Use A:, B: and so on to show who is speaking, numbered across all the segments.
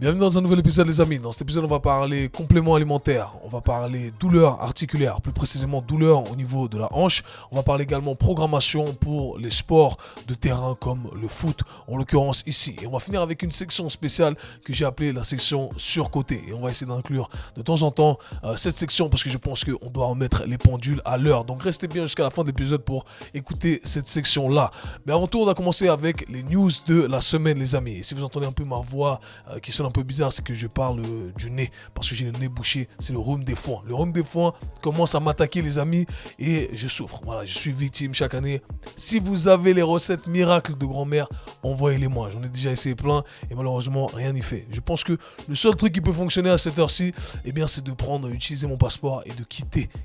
A: Bienvenue dans un nouvel épisode les amis. Dans cet épisode on va parler compléments alimentaires, on va parler douleurs articulaires, plus précisément douleurs au niveau de la hanche. On va parler également programmation pour les sports de terrain comme le foot en l'occurrence ici. Et on va finir avec une section spéciale que j'ai appelée la section surcôté. Et on va essayer d'inclure de temps en temps cette section parce que je pense qu'on doit remettre les pendules à l'heure. Donc restez bien jusqu'à la fin de l'épisode pour écouter cette section là. Mais avant tout on va commencer avec les news de la semaine les amis. Et si vous entendez un peu ma voix qui sonne un peu bizarre, c'est que je parle du nez parce que j'ai le nez bouché, c'est le rhume des foins. Le rhume des foins commence à m'attaquer les amis et je souffre. Voilà, je suis victime chaque année. Si vous avez les recettes miracles de grand-mère, envoyez-les moi. J'en ai déjà essayé plein et malheureusement rien n'y fait. Je pense que le seul truc qui peut fonctionner à cette heure-ci, eh bien c'est de prendre, utiliser mon passeport et de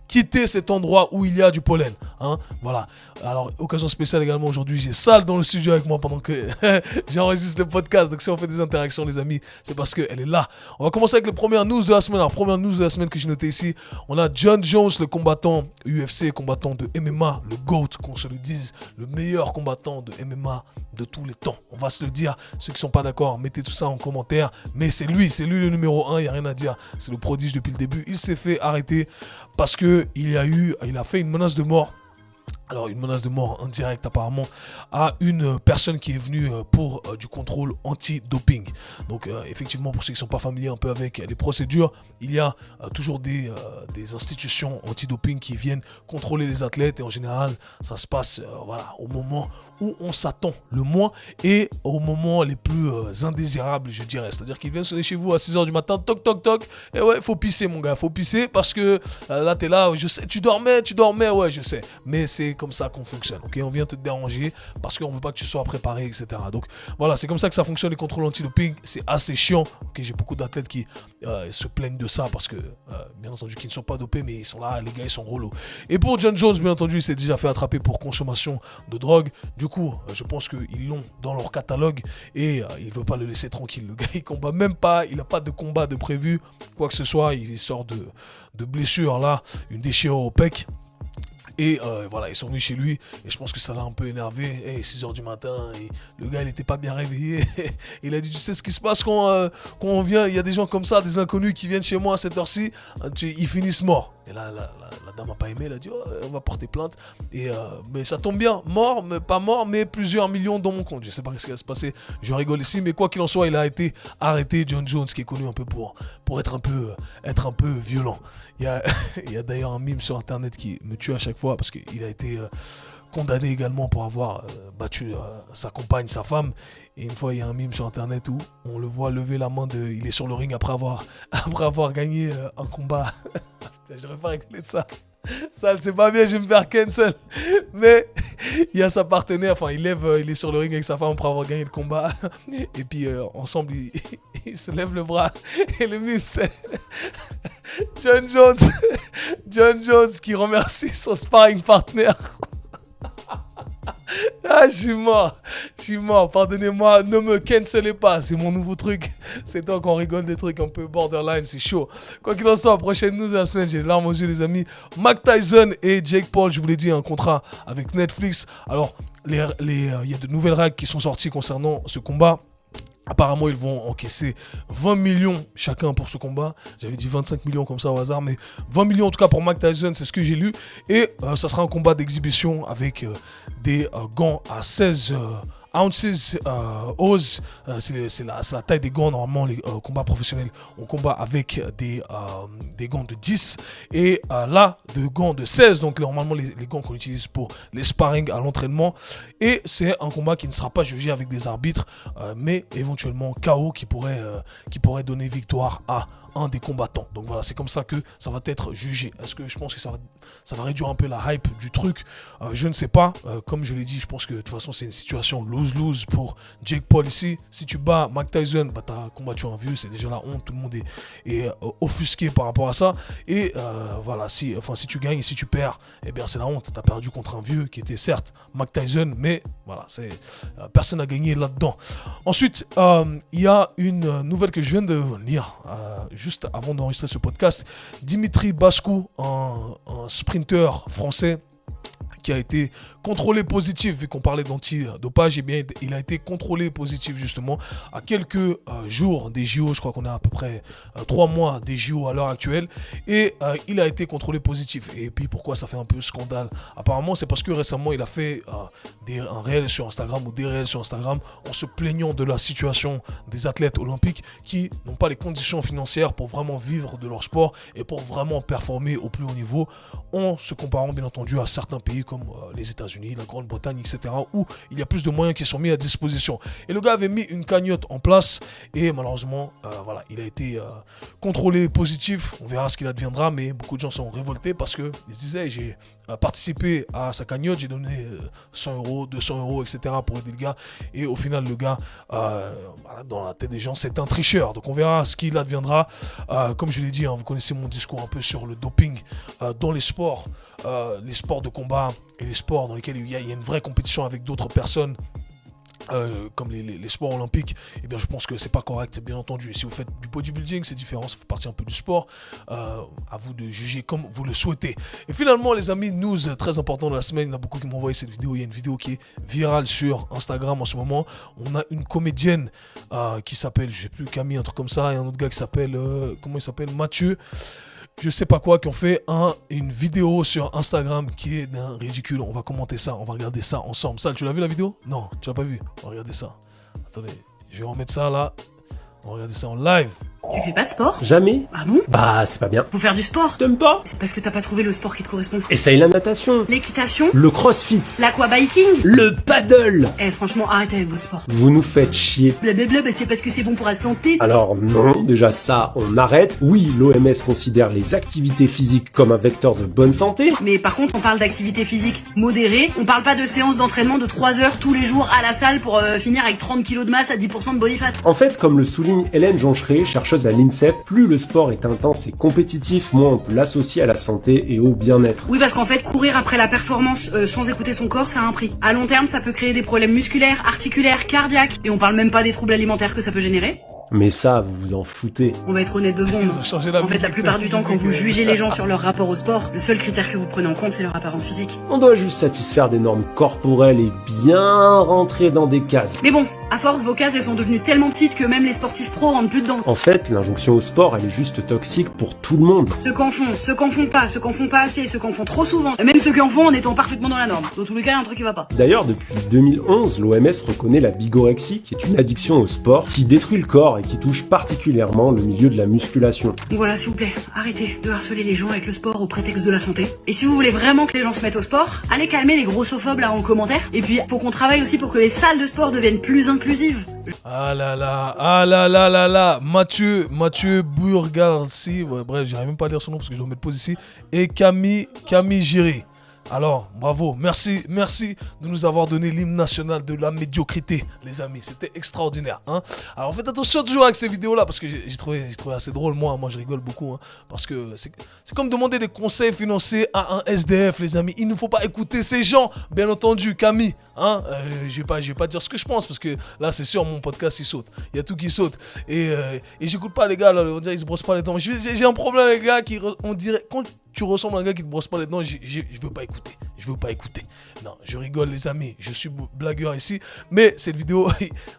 A: quitter cet endroit où il y a du pollen. Hein, voilà. Alors occasion spéciale également aujourd'hui, j'ai Sal dans le studio avec moi pendant que j'enregistre le podcast. Donc si on fait des interactions les amis, c'est parce qu'elle est là. On va commencer avec les premières news de la semaine. Alors première news de la semaine que j'ai noté ici, on a Jon Jones, le combattant UFC, combattant de MMA, le GOAT, qu'on se le dise, le meilleur combattant de MMA de tous les temps. On va se le dire, ceux qui sont pas d'accord, mettez tout ça en commentaire, mais c'est lui le numéro 1, il n'y a rien à dire, c'est le prodige depuis le début. Il s'est fait arrêter parce que il a fait une menace de mort. Alors une menace de mort indirecte apparemment à une personne qui est venue pour du contrôle anti-doping. Donc effectivement pour ceux qui ne sont pas familiers un peu avec les procédures, il y a toujours des institutions anti-doping qui viennent contrôler les athlètes et en général ça se passe voilà, au moment où on s'attend le moins et au moment les plus indésirables je dirais. C'est-à-dire qu'ils viennent sonner chez vous à 6h du matin, toc toc toc, et ouais faut pisser mon gars, faut pisser parce que là t'es là, je sais, tu dormais, ouais je sais, mais c'est comme ça qu'on fonctionne, ok, on vient te déranger parce qu'on veut pas que tu sois préparé, etc. Donc voilà, c'est comme ça que ça fonctionne les contrôles anti-doping, c'est assez chiant, ok, j'ai beaucoup d'athlètes qui se plaignent de ça parce que, bien entendu, qui ne sont pas dopés, mais ils sont là, les gars, ils sont relous. Et pour Jon Jones, bien entendu, il s'est déjà fait attraper pour consommation de drogue, du coup, je pense qu'ils l'ont dans leur catalogue et il veut pas le laisser tranquille, le gars, il combat même pas, il a pas de combat de prévu, quoi que ce soit, il sort de blessure, là, une déchirure au pec. Et voilà, ils sont venus chez lui et je pense que ça l'a un peu énervé. Hey, 6h du matin, le gars il était pas bien réveillé. Il a dit tu sais ce qui se passe quand on vient, il y a des gens comme ça, des inconnus qui viennent chez moi à cette heure-ci, ils finissent morts. Et là la dame a pas aimé, elle a dit oh, on va porter plainte. Et mais ça tombe bien, mort, mais pas mort, mais plusieurs millions dans mon compte. Je sais pas ce qui va se passer, je rigole ici, mais quoi qu'il en soit, il a été arrêté. Jon Jones qui est connu un peu pour être un peu violent. Il y a d'ailleurs un meme sur internet qui me tue à chaque fois parce qu'il a été condamné également pour avoir battu sa compagne, sa femme. Et une fois, il y a un meme sur internet où on le voit lever la main il est sur le ring après avoir gagné un combat. Putain, j'aurais pas rigolé de ça. Ça, c'est pas bien, je vais me faire cancel. Mais il y a sa partenaire, enfin, il est sur le ring avec sa femme après avoir gagné le combat. Et puis, ensemble, il se lève le bras. Et le mime, c'est Jon Jones qui remercie son sparring partner. Ah, je suis mort, pardonnez-moi, ne me cancelez pas, c'est mon nouveau truc, c'est toi qu'on rigole des trucs un peu borderline, c'est chaud. Quoi qu'il en soit, prochaine news de la semaine, j'ai les larmes aux yeux les amis, Mike Tyson et Jake Paul, je vous l'ai dit, un contrat avec Netflix. Alors, il y a de nouvelles règles qui sont sorties concernant ce combat. Apparemment, ils vont encaisser 20 millions chacun pour ce combat. J'avais dit 25 millions comme ça au hasard, mais 20 millions en tout cas pour Mike Tyson, c'est ce que j'ai lu. Et ça sera un combat d'exhibition avec des gants à 16 ounces, oz, c'est la taille des gants. Normalement, les combats professionnels, on combat avec des gants de 10 et là, de gants de 16. Donc, normalement, les gants qu'on utilise pour les sparring à l'entraînement. Et c'est un combat qui ne sera pas jugé avec des arbitres, mais éventuellement KO qui pourrait donner victoire à un des combattants. Donc voilà, c'est comme ça que ça va être jugé. Est-ce que je pense que ça va réduire un peu la hype du truc? Je ne sais pas. Comme je l'ai dit, je pense que de toute façon, c'est une situation lose-lose pour Jake Paul ici. Si tu bats Mike Tyson, bah, tu as combattu un vieux, c'est déjà la honte. Tout le monde est offusqué par rapport à ça. Et voilà, si tu gagnes et si tu perds, eh bien c'est la honte. Tu as perdu contre un vieux qui était certes Mike Tyson, mais voilà, personne n'a gagné là-dedans. Ensuite, il y a une nouvelle que je viens de lire juste avant d'enregistrer ce podcast. Dimitri Bascu, un sprinter français qui a été contrôlé positif, vu qu'on parlait d'anti-dopage, eh bien, il a été contrôlé positif justement à quelques jours des JO. Je crois qu'on a à peu près 3 mois des JO à l'heure actuelle, et il a été contrôlé positif. Et puis pourquoi ça fait un peu scandale? Apparemment, c'est parce que récemment, il a fait un réel sur Instagram ou des réels sur Instagram en se plaignant de la situation des athlètes olympiques qui n'ont pas les conditions financières pour vraiment vivre de leur sport et pour vraiment performer au plus haut niveau, en se comparant bien entendu à certains pays comme les États-Unis, la Grande-Bretagne, etc., où il y a plus de moyens qui sont mis à disposition. Et le gars avait mis une cagnotte en place et malheureusement, voilà, il a été contrôlé positif. On verra ce qu'il adviendra, mais beaucoup de gens sont révoltés parce qu'ils se disaient, j'ai participé à sa cagnotte, j'ai donné 100 euros, 200 euros, etc. pour aider le gars. Et au final, le gars, voilà, dans la tête des gens, c'est un tricheur. Donc on verra ce qu'il adviendra. Comme je l'ai dit, hein, vous connaissez mon discours un peu sur le doping dans les sports de combat et les sports dans lesquels il y a une vraie compétition avec d'autres personnes. Comme les sports olympiques, eh bien je pense que c'est pas correct, bien entendu. Et si vous faites du bodybuilding, c'est différent, ça fait partie un peu du sport. À vous de juger comme vous le souhaitez. Et finalement, les amis, news très important de la semaine, il y en a beaucoup qui m'ont envoyé cette vidéo. Il y a une vidéo qui est virale sur Instagram en ce moment. On a une comédienne qui s'appelle, je sais plus, Camille, un truc comme ça, et un autre gars qui s'appelle, comment il s'appelle, Mathieu, je sais pas quoi, qui ont fait une vidéo sur Instagram qui est d'un ridicule. On va commenter ça, on va regarder ça ensemble. Sal, tu l'as vu la vidéo? Non, tu l'as pas vu. On va regarder ça. Attendez, je vais remettre ça là. On va regarder ça en live.
B: Tu fais pas de sport?
C: Jamais.
B: Ah bon?
C: Bah, c'est pas bien.
B: Faut faire du sport.
C: T'aimes pas?
B: C'est parce que t'as pas trouvé le sport qui te correspond.
C: Essaye la natation.
B: L'équitation?
C: Le crossfit.
B: L'aquabiking?
C: Le paddle.
B: Eh, franchement, arrêtez avec votre sport.
C: Vous nous faites chier.
B: Blablabla, bah c'est parce que c'est bon pour la santé.
C: Alors non, déjà ça, on arrête. Oui, l'OMS considère les activités physiques comme un vecteur de bonne santé.
B: Mais par contre, on parle d'activité physique modérée. On parle pas de séance d'entraînement de 3 heures tous les jours à la salle pour finir avec 30 kilos de masse à 10% de body fat.
C: En fait, comme le souligne Hélène Joncheret, chercheuse à l'INSEP, plus le sport est intense et compétitif, moins on peut l'associer à la santé et au bien-être.
B: Oui, parce qu'en fait, courir après la performance sans écouter son corps, ça a un prix. À long terme, ça peut créer des problèmes musculaires, articulaires, cardiaques. Et on parle même pas des troubles alimentaires que ça peut générer.
C: Mais ça, vous vous en foutez.
B: On va être honnête 2 secondes.
A: Ils ont changé la
B: En fait, la
A: musique,
B: plupart du temps, quand vous
A: musique,
B: jugez les gens sur leur rapport au sport, le seul critère que vous prenez en compte, c'est leur apparence physique.
C: On doit juste satisfaire des normes corporelles et bien rentrer dans des cases.
B: Mais bon, à force, vos cases, elles sont devenues tellement petites que même les sportifs pros rentrent plus dedans.
C: En fait, l'injonction au sport, elle est juste toxique pour tout le monde.
B: Ceux qu'en font, ceux qu'en font pas, ceux qu'en font pas assez, ceux qu'en font trop souvent, et même ceux qui en font en étant parfaitement dans la norme. Dans tous les cas, il y a un truc qui va pas.
C: D'ailleurs, depuis 2011, l'OMS reconnaît la bigorexie, qui est une addiction au sport, qui détruit le corps et qui touche particulièrement le milieu de la musculation.
B: Donc voilà, s'il vous plaît, arrêtez de harceler les gens avec le sport au prétexte de la santé. Et si vous voulez vraiment que les gens se mettent au sport, allez calmer les grossophobes là en commentaire. Et puis, faut qu'on travaille aussi pour que les salles de sport deviennent plus inclusives.
A: Ah là là, Mathieu Bourgarci, ouais, bref, j'arrive même pas à lire son nom parce que je dois mettre pause ici, et Camille Giry. Alors, bravo, merci de nous avoir donné l'hymne national de la médiocrité, les amis, c'était extraordinaire, hein. Alors faites attention toujours avec ces vidéos-là, parce que j'ai trouvé assez drôle, moi je rigole beaucoup, hein, parce que c'est comme demander des conseils financiers à un SDF, les amis. Il ne faut pas écouter ces gens, bien entendu, Camille, hein. Je vais pas dire ce que je pense, parce que là, c'est sûr, mon podcast, il saute, il y a tout qui saute, et j'écoute pas les gars, là, on dirait qu'ils se brossent pas les dents. J'ai un problème avec les gars on dirait, quand tu ressembles à un gars qui te brosse pas les dents, je veux pas écouter. Je veux pas écouter. Non, je rigole les amis, je suis blagueur ici. Mais cette vidéo,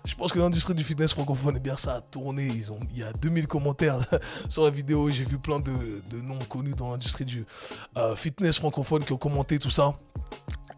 A: je pense que l'industrie du fitness francophone, eh bien ça a tourné. Il y a 2000 commentaires sur la vidéo. J'ai vu plein de noms connus dans l'industrie du fitness francophone qui ont commenté tout ça.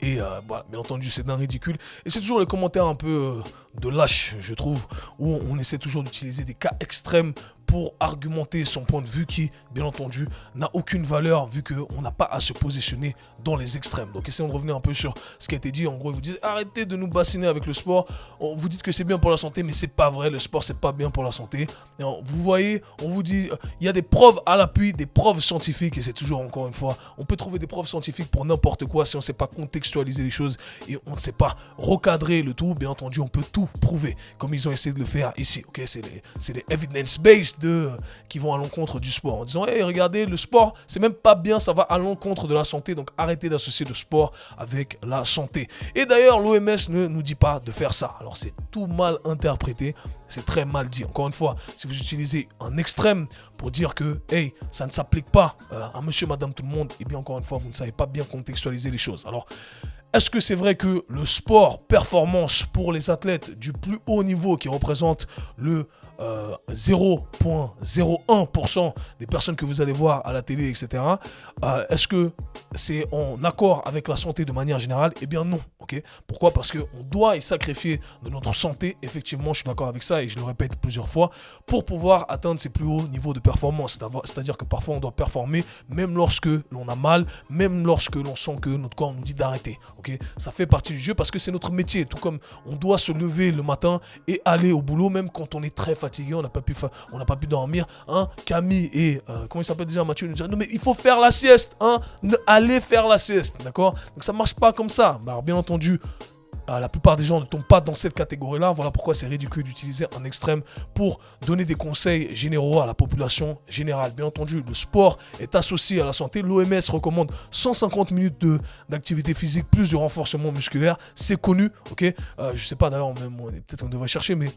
A: Et voilà, bien entendu, c'est d'un ridicule. Et c'est toujours les commentaires un peu de lâche, je trouve, où on essaie toujours d'utiliser des cas extrêmes pour argumenter son point de vue qui, bien entendu, n'a aucune valeur vu qu'on n'a pas à se positionner dans les extrêmes. Donc essayons de revenir un peu sur ce qui a été dit. En gros, ils vous disent arrêtez de nous bassiner avec le sport. Vous dites que c'est bien pour la santé, mais c'est pas vrai. Le sport, c'est pas bien pour la santé. Et vous voyez, on vous dit, il y a des preuves à l'appui, des preuves scientifiques, et c'est toujours, encore une fois, on peut trouver des preuves scientifiques pour n'importe quoi si on ne sait pas contextualiser les choses et on ne sait pas recadrer le tout. Bien entendu, on peut tout prouver, comme ils ont essayé de le faire ici. Ok, c'est les evidence-based. qui vont à l'encontre du sport en disant hey, regardez, le sport c'est même pas bien, ça va à l'encontre de la santé, donc arrêtez d'associer le sport avec la santé. Et d'ailleurs l'OMS ne nous dit pas de faire ça. Alors c'est tout mal interprété, c'est très mal dit. Encore une fois, si vous utilisez un extrême pour dire que hey, ça ne s'applique pas à monsieur, madame, tout le monde, et bien encore une fois vous ne savez pas bien contextualiser les choses. Alors est-ce que c'est vrai que le sport performance pour les athlètes du plus haut niveau qui représente le 0,01% des personnes que vous allez voir à la télé, etc. Est-ce que c'est en accord avec la santé de manière générale? Eh bien non. Okay. Pourquoi? Parce qu'on doit y sacrifier de notre santé. Effectivement, je suis d'accord avec ça et je le répète plusieurs fois, pour pouvoir atteindre ces plus hauts niveaux de performance. C'est-à-dire que parfois on doit performer même lorsque l'on a mal, même lorsque l'on sent que notre corps nous dit d'arrêter. Okay. Ça fait partie du jeu parce que c'est notre métier. Tout comme on doit se lever le matin et aller au boulot même quand on est très fatigué, on n'a pas pu dormir. Hein. Camille et comment il s'appelle déjà, Mathieu nous disent non mais il faut faire la sieste. Hein. Allez faire la sieste, d'accord? Donc ça marche pas comme ça. Alors bien entendu, la plupart des gens ne tombent pas dans cette catégorie-là. Voilà pourquoi c'est ridicule d'utiliser un extrême pour donner des conseils généraux à la population générale. Bien entendu, le sport est associé à la santé. L'OMS recommande 150 minutes d'activité physique plus de renforcement musculaire. C'est connu, ok. Je sais pas d'ailleurs, même peut-être on devrait chercher, mais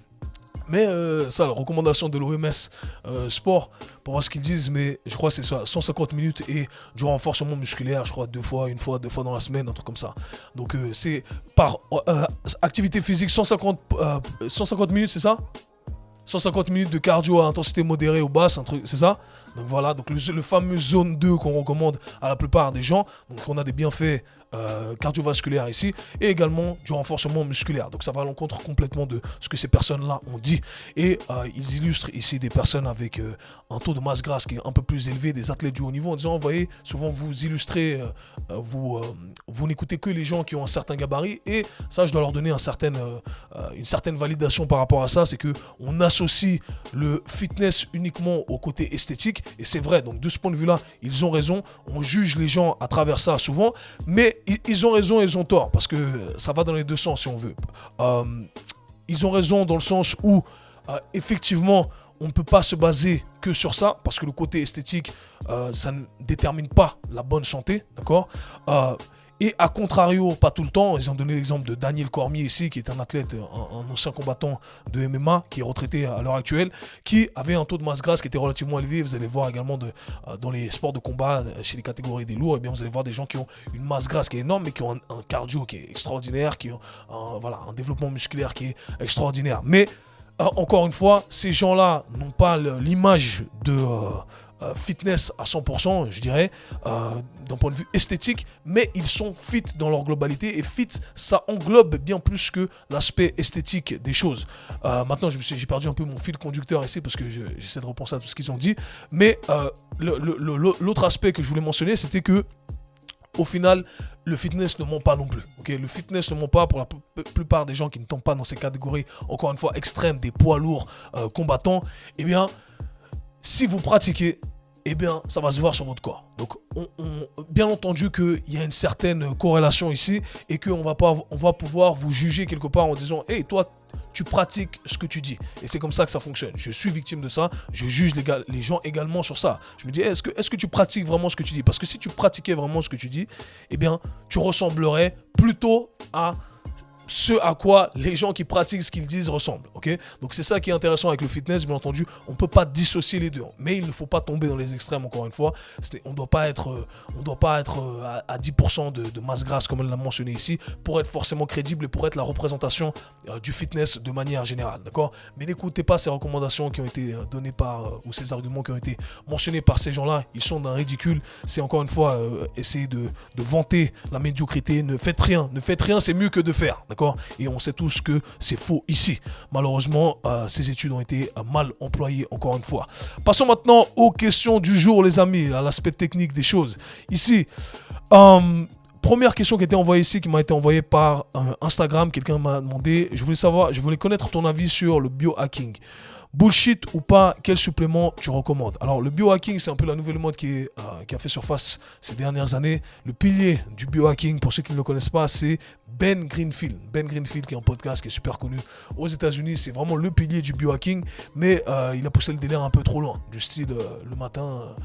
A: ça, la recommandation de l'OMS sport, pour voir ce qu'ils disent, mais je crois que c'est ça, 150 minutes et du renforcement musculaire, je crois deux fois dans la semaine, un truc comme ça. Donc c'est par activité physique 150 minutes, c'est ça? 150 minutes de cardio à intensité modérée ou basse, un truc, c'est ça? Donc voilà, donc le fameux zone 2 qu'on recommande à la plupart des gens. Donc on a des bienfaits cardiovasculaires ici et également du renforcement musculaire. Donc ça va à l'encontre complètement de ce que ces personnes-là ont dit. Et ils illustrent ici des personnes avec un taux de masse grasse qui est un peu plus élevé, des athlètes du haut niveau, en disant, vous voyez, souvent vous illustrez, vous n'écoutez que les gens qui ont un certain gabarit. Et ça, je dois leur donner une certaine validation par rapport à ça. C'est qu'on associe le fitness uniquement au côté esthétique. Et c'est vrai, donc de ce point de vue-là, ils ont raison. On juge les gens à travers ça souvent, mais ils ont raison et ils ont tort, parce que ça va dans les deux sens si on veut. Ils ont raison dans le sens où, effectivement, on ne peut pas se baser que sur ça, parce que le côté esthétique, ça ne détermine pas la bonne santé, d'accord ? Et à contrario, pas tout le temps, ils ont donné l'exemple de Daniel Cormier ici, qui est un athlète, un ancien combattant de MMA, qui est retraité à l'heure actuelle, qui avait un taux de masse grasse qui était relativement élevé. Vous allez voir également dans les sports de combat, chez les catégories des lourds, et bien vous allez voir des gens qui ont une masse grasse qui est énorme, mais qui ont un cardio qui est extraordinaire, qui ont un développement musculaire qui est extraordinaire. Mais encore une fois, ces gens-là n'ont pas l'image de fitness à 100%, je dirais, d'un point de vue esthétique, mais ils sont fit dans leur globalité, et fit, ça englobe bien plus que l'aspect esthétique des choses. Maintenant, j'ai perdu un peu mon fil conducteur ici, parce que j'essaie de repenser à tout ce qu'ils ont dit, mais l'autre aspect que je voulais mentionner, c'était que au final, le fitness ne ment pas non plus. Okay, le fitness ne ment pas pour la plupart des gens qui ne tombent pas dans ces catégories, encore une fois, extrêmes, des poids lourds combattants. Eh bien, si vous pratiquez, eh bien, ça va se voir sur votre corps. Donc, bien entendu qu'il y a une certaine corrélation ici et qu'on va pouvoir vous juger quelque part en disant « Hey, toi, tu pratiques ce que tu dis. » Et c'est comme ça que ça fonctionne. Je suis victime de ça. Je juge les gens également sur ça. Je me dis, est-ce que tu pratiques vraiment ce que tu dis? Parce que si tu pratiquais vraiment ce que tu dis, eh bien, tu ressemblerais plutôt à ce à quoi les gens qui pratiquent ce qu'ils disent ressemblent. Okay, donc c'est ça qui est intéressant avec le fitness. Bien entendu, on ne peut pas dissocier les deux. Mais il ne faut pas tomber dans les extrêmes, encore une fois. On ne doit pas être à 10% de masse grasse, comme elle l'a mentionné ici, pour être forcément crédible et pour être la représentation du fitness de manière générale. D'accord? Mais n'écoutez pas ces recommandations qui ont été données ou ces arguments qui ont été mentionnés par ces gens-là. Ils sont d'un ridicule. C'est encore une fois essayer de vanter la médiocrité. Ne faites rien. Ne faites rien, c'est mieux que de faire. D'accord? Et on sait tous que c'est faux ici. Malheureusement, ces études ont été mal employées, encore une fois. Passons maintenant aux questions du jour, les amis, à l'aspect technique des choses. Ici, première question qui a été envoyée ici, qui m'a été envoyée par Instagram. Quelqu'un m'a demandé, je voulais connaître ton avis sur le biohacking. Bullshit ou pas, quel supplément tu recommandes? Alors, le biohacking, c'est un peu la nouvelle mode qui a fait surface ces dernières années. Le pilier du biohacking, pour ceux qui ne le connaissent pas, c'est Ben Greenfield. Ben Greenfield qui est un podcast qui est super connu aux États-Unis. C'est vraiment le pilier du biohacking, mais il a poussé le délire un peu trop loin. Du style, le matin,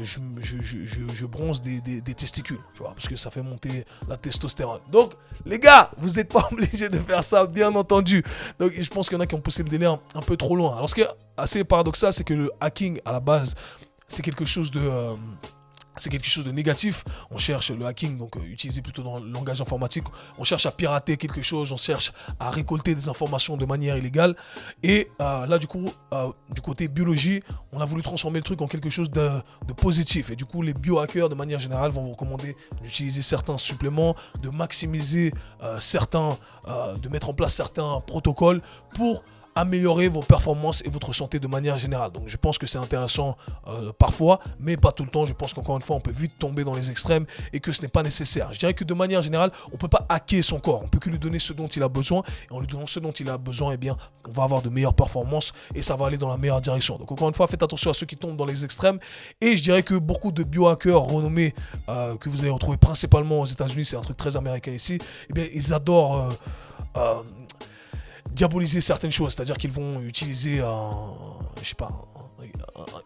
A: je bronze des testicules, tu vois, parce que ça fait monter la testostérone. Donc, les gars, vous n'êtes pas obligés de faire ça, bien entendu. Donc, je pense qu'il y en a qui ont poussé le délire un peu trop loin. Alors, ce qui est assez paradoxal, c'est que le hacking, à la base, c'est quelque chose de négatif. On cherche le hacking, donc utilisé plutôt dans le langage informatique. On cherche à pirater quelque chose, on cherche à récolter des informations de manière illégale. Et là, du coup, du côté biologie, on a voulu transformer le truc en quelque chose de positif. Et du coup, les biohackers, de manière générale, vont vous recommander d'utiliser certains suppléments, de maximiser de mettre en place certains protocoles pour améliorer vos performances et votre santé de manière générale. Donc je pense que c'est intéressant parfois, mais pas tout le temps. Je pense qu'encore une fois, on peut vite tomber dans les extrêmes et que ce n'est pas nécessaire. Je dirais que de manière générale, on ne peut pas hacker son corps. On peut que lui donner ce dont il a besoin. Et en lui donnant ce dont il a besoin, eh bien, on va avoir de meilleures performances et ça va aller dans la meilleure direction. Donc encore une fois, faites attention à ceux qui tombent dans les extrêmes. Et je dirais que beaucoup de biohackers renommés que vous allez retrouver principalement aux États-Unis, c'est un truc très américain ici, eh bien, ils adorent diaboliser certaines choses, c'est-à-dire qu'ils vont utiliser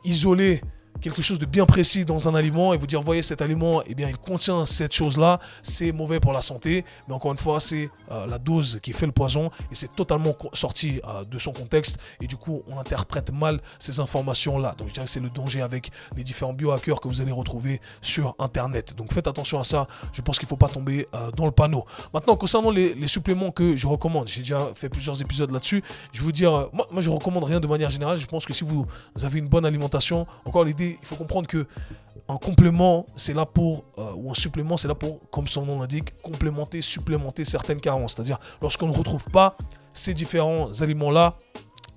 A: isoler quelque chose de bien précis dans un aliment et vous dire, voyez, cet aliment, eh bien, il contient cette chose-là, c'est mauvais pour la santé, mais encore une fois, c'est la dose qui fait le poison et c'est totalement sorti de son contexte et du coup, on interprète mal ces informations-là. Donc, je dirais que c'est le danger avec les différents biohackers que vous allez retrouver sur Internet. Donc, faites attention à ça. Je pense qu'il ne faut pas tomber dans le panneau. Maintenant, concernant les suppléments que je recommande, j'ai déjà fait plusieurs épisodes là-dessus. Je vais vous dire, moi, je ne recommande rien de manière générale. Je pense que si vous avez une bonne alimentation, encore l'idée, il faut comprendre que un complément, c'est là pour, ou un supplément, c'est là pour, comme son nom l'indique, complémenter, supplémenter certaines carences. C'est-à-dire, lorsqu'on ne retrouve pas ces différents aliments-là,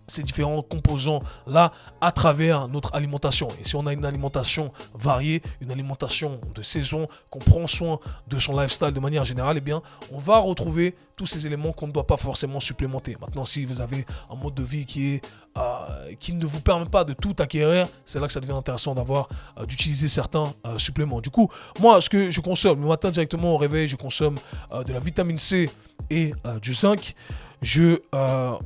A: ces différents composants-là à travers notre alimentation. Et si on a une alimentation variée, une alimentation de saison, qu'on prend soin de son lifestyle de manière générale, eh bien, on va retrouver tous ces éléments qu'on ne doit pas forcément supplémenter. Maintenant, si vous avez un mode de vie qui ne vous permet pas de tout acquérir, c'est là que ça devient intéressant d'utiliser certains suppléments. Du coup, moi, ce que je consomme, le matin directement au réveil, je consomme de la vitamine C et du zinc.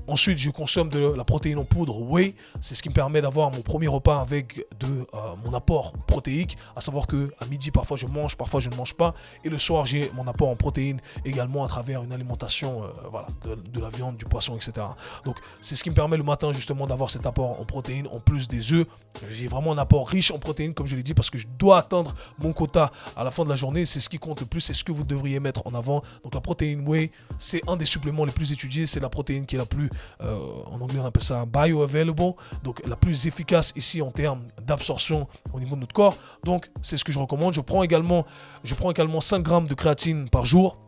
A: Ensuite, je consomme de la protéine en poudre whey. C'est ce qui me permet d'avoir mon premier repas avec mon apport protéique. À savoir que à midi, parfois je mange, parfois je ne mange pas. Et le soir, j'ai mon apport en protéines également à travers une alimentation de la viande, du poisson, etc. Donc, c'est ce qui me permet le matin justement d'avoir cet apport en protéines en plus des œufs. J'ai vraiment un apport riche en protéines, comme je l'ai dit, parce que je dois atteindre mon quota à la fin de la journée. C'est ce qui compte le plus, c'est ce que vous devriez mettre en avant. Donc, la protéine whey, c'est un des suppléments les plus étudiés. C'est la protéine qui est la plus, en anglais on appelle ça bioavailable, donc la plus efficace ici en termes d'absorption au niveau de notre corps. Donc c'est ce que je recommande. Je prends également 5 grammes de créatine par jour.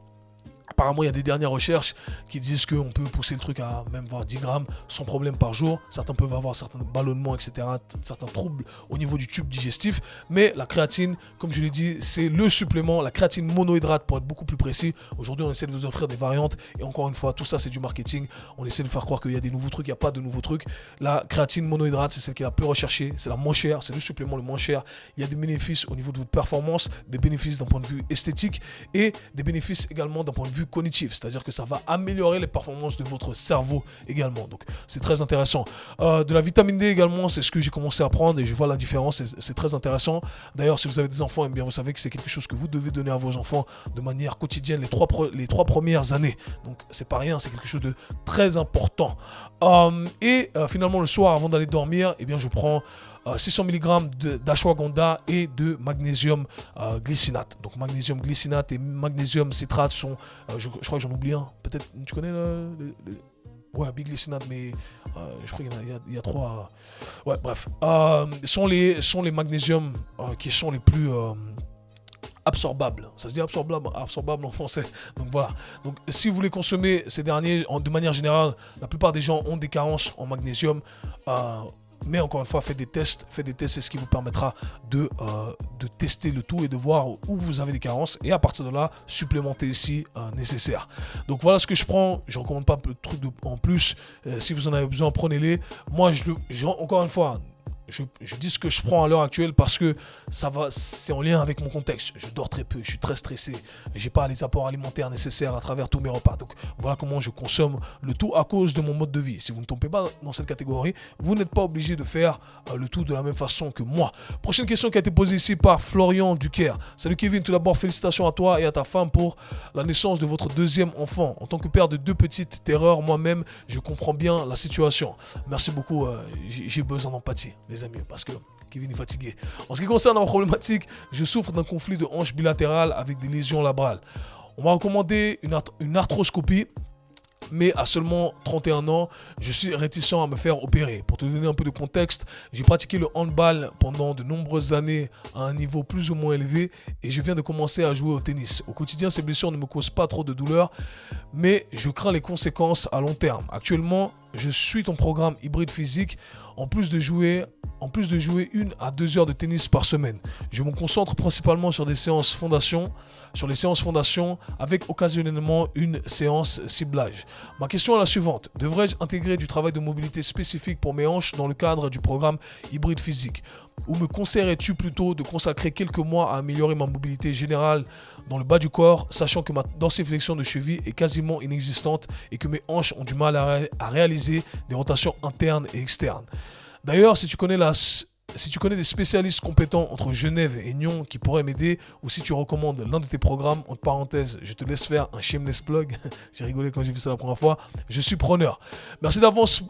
A: Apparemment, il y a des dernières recherches qui disent qu'on peut pousser le truc à même voir 10 grammes sans problème par jour. Certains peuvent avoir certains ballonnements, etc., certains troubles au niveau du tube digestif. Mais la créatine, comme je l'ai dit, c'est le supplément, la créatine monohydrate pour être beaucoup plus précis. Aujourd'hui, on essaie de vous offrir des variantes. Et encore une fois, tout ça, c'est du marketing. On essaie de faire croire qu'il y a des nouveaux trucs, il n'y a pas de nouveaux trucs. La créatine monohydrate, c'est celle qui est la plus recherchée, c'est la moins chère, c'est le supplément le moins cher. Il y a des bénéfices au niveau de votre performance, des bénéfices d'un point de vue esthétique et des bénéfices également d'un point de vue cognitif, c'est-à-dire que ça va améliorer les performances de votre cerveau également, donc c'est très intéressant. De la vitamine D également, c'est ce que j'ai commencé à prendre et je vois la différence, c'est très intéressant. D'ailleurs, si vous avez des enfants, eh bien, vous savez que c'est quelque chose que vous devez donner à vos enfants de manière quotidienne les trois premières années, donc c'est pas rien, c'est quelque chose de très important. Finalement le soir, avant d'aller dormir, eh bien, je prends 600 mg d'ashwagandha et de magnésium glycinate. Donc magnésium glycinate et magnésium citrate sont, je crois que j'en oublie un. Peut-être, tu connais ouais, biglycinate, mais je crois qu'il y a 3. Ouais, bref. Sont les magnésiums qui sont les plus absorbables. Ça se dit absorbable en français. Donc voilà. Donc si vous voulez consommer ces derniers, de manière générale, la plupart des gens ont des carences en magnésium. Mais encore une fois, faites des tests, c'est ce qui vous permettra de tester le tout et de voir où vous avez des carences et à partir de là, supplémenter si nécessaire. Donc voilà ce que je prends, je ne recommande pas de trucs en plus, si vous en avez besoin, prenez-les. Moi, encore une fois, je dis ce que je prends à l'heure actuelle parce que c'est en lien avec mon contexte. Je dors très peu, je suis très stressé, j'ai pas les apports alimentaires nécessaires à travers tous mes repas. Donc voilà comment je consomme le tout à cause de mon mode de vie. Si vous ne tombez pas dans cette catégorie, vous n'êtes pas obligé de faire le tout de la même façon que moi. Prochaine question qui a été posée ici par Florian Duquer. Salut Kevin, tout d'abord félicitations à toi et à ta femme pour la naissance de votre deuxième enfant. En tant que père de 2 petites terreurs, moi-même, je comprends bien la situation. Merci beaucoup, j'ai besoin d'empathie, les amis, parce que Kevin est fatigué. En ce qui concerne ma problématique, je souffre d'un conflit de hanche bilatérale avec des lésions labrales. On m'a recommandé une arthroscopie, mais à seulement 31 ans, je suis réticent à me faire opérer. Pour te donner un peu de contexte, j'ai pratiqué le handball pendant de nombreuses années à un niveau plus ou moins élevé et je viens de commencer à jouer au tennis. Au quotidien, ces blessures ne me causent pas trop de douleur, mais je crains les conséquences à long terme. Actuellement, je suis ton programme hybride physique en plus de jouer 1 à 2 heures de tennis par semaine. Je me concentre principalement sur les séances fondation avec occasionnellement une séance ciblage. Ma question est la suivante. Devrais-je intégrer du travail de mobilité spécifique pour mes hanches dans le cadre du programme hybride physique ? Ou me conseillerais-tu plutôt de consacrer quelques mois à améliorer ma mobilité générale dans le bas du corps, sachant que ma dorsiflexion de cheville est quasiment inexistante et que mes hanches ont du mal à réaliser des rotations internes et externes. D'ailleurs, si tu connais des spécialistes compétents entre Genève et Nyon qui pourraient m'aider, ou si tu recommandes l'un de tes programmes, entre parenthèses, je te laisse faire un shameless plug. J'ai rigolé quand j'ai vu ça la première fois. Je suis preneur. Merci d'avance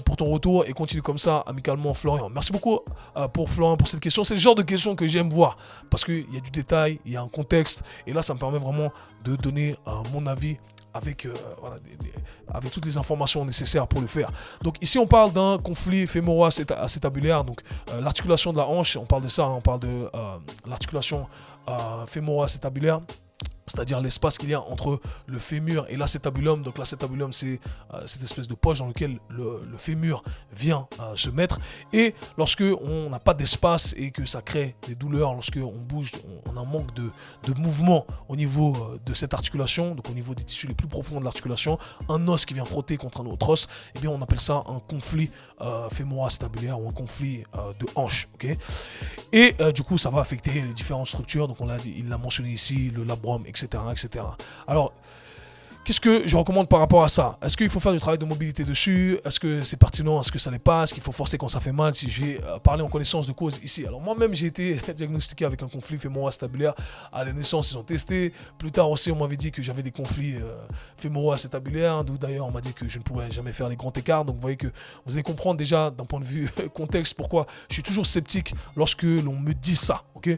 A: pour ton retour et continue comme ça, amicalement, Florian. Merci beaucoup pour Florian pour cette question. C'est le genre de question que j'aime voir parce qu'il y a du détail, il y a un contexte et là, ça me permet vraiment de donner mon avis avec toutes les informations nécessaires pour le faire. Donc ici on parle d'un conflit fémoro-acétabulaire, donc l'articulation de la hanche, on parle de ça, on parle de l'articulation fémoro-acétabulaire, c'est-à-dire l'espace qu'il y a entre le fémur et l'acétabulum. Donc l'acétabulum, c'est cette espèce de poche dans laquelle le fémur vient se mettre. Et lorsque on n'a pas d'espace et que ça crée des douleurs, lorsque on bouge, on a un manque de mouvement au niveau de cette articulation, donc au niveau des tissus les plus profonds de l'articulation, un os qui vient frotter contre un autre os, eh bien on appelle ça un conflit fémoro-acétabulaire ou un conflit de hanche. Okay, et du coup, ça va affecter les différentes structures. Donc il l'a mentionné ici, le labrum, etc. Alors, qu'est-ce que je recommande par rapport à ça ? Est-ce qu'il faut faire du travail de mobilité dessus ? Est-ce que c'est pertinent ? Est-ce que ça l'est pas ? Est-ce qu'il faut forcer quand ça fait mal ? Si je vais parler en connaissance de cause ici. Alors moi-même, j'ai été diagnostiqué avec un conflit fémoro-acétabulaire à la naissance. Ils ont testé. Plus tard aussi, on m'avait dit que j'avais des conflits fémoro-acétabulaires. D'où d'ailleurs, on m'a dit que je ne pourrais jamais faire les grands écarts. Donc vous voyez que vous allez comprendre déjà d'un point de vue contexte pourquoi je suis toujours sceptique lorsque l'on me dit ça. Ok ?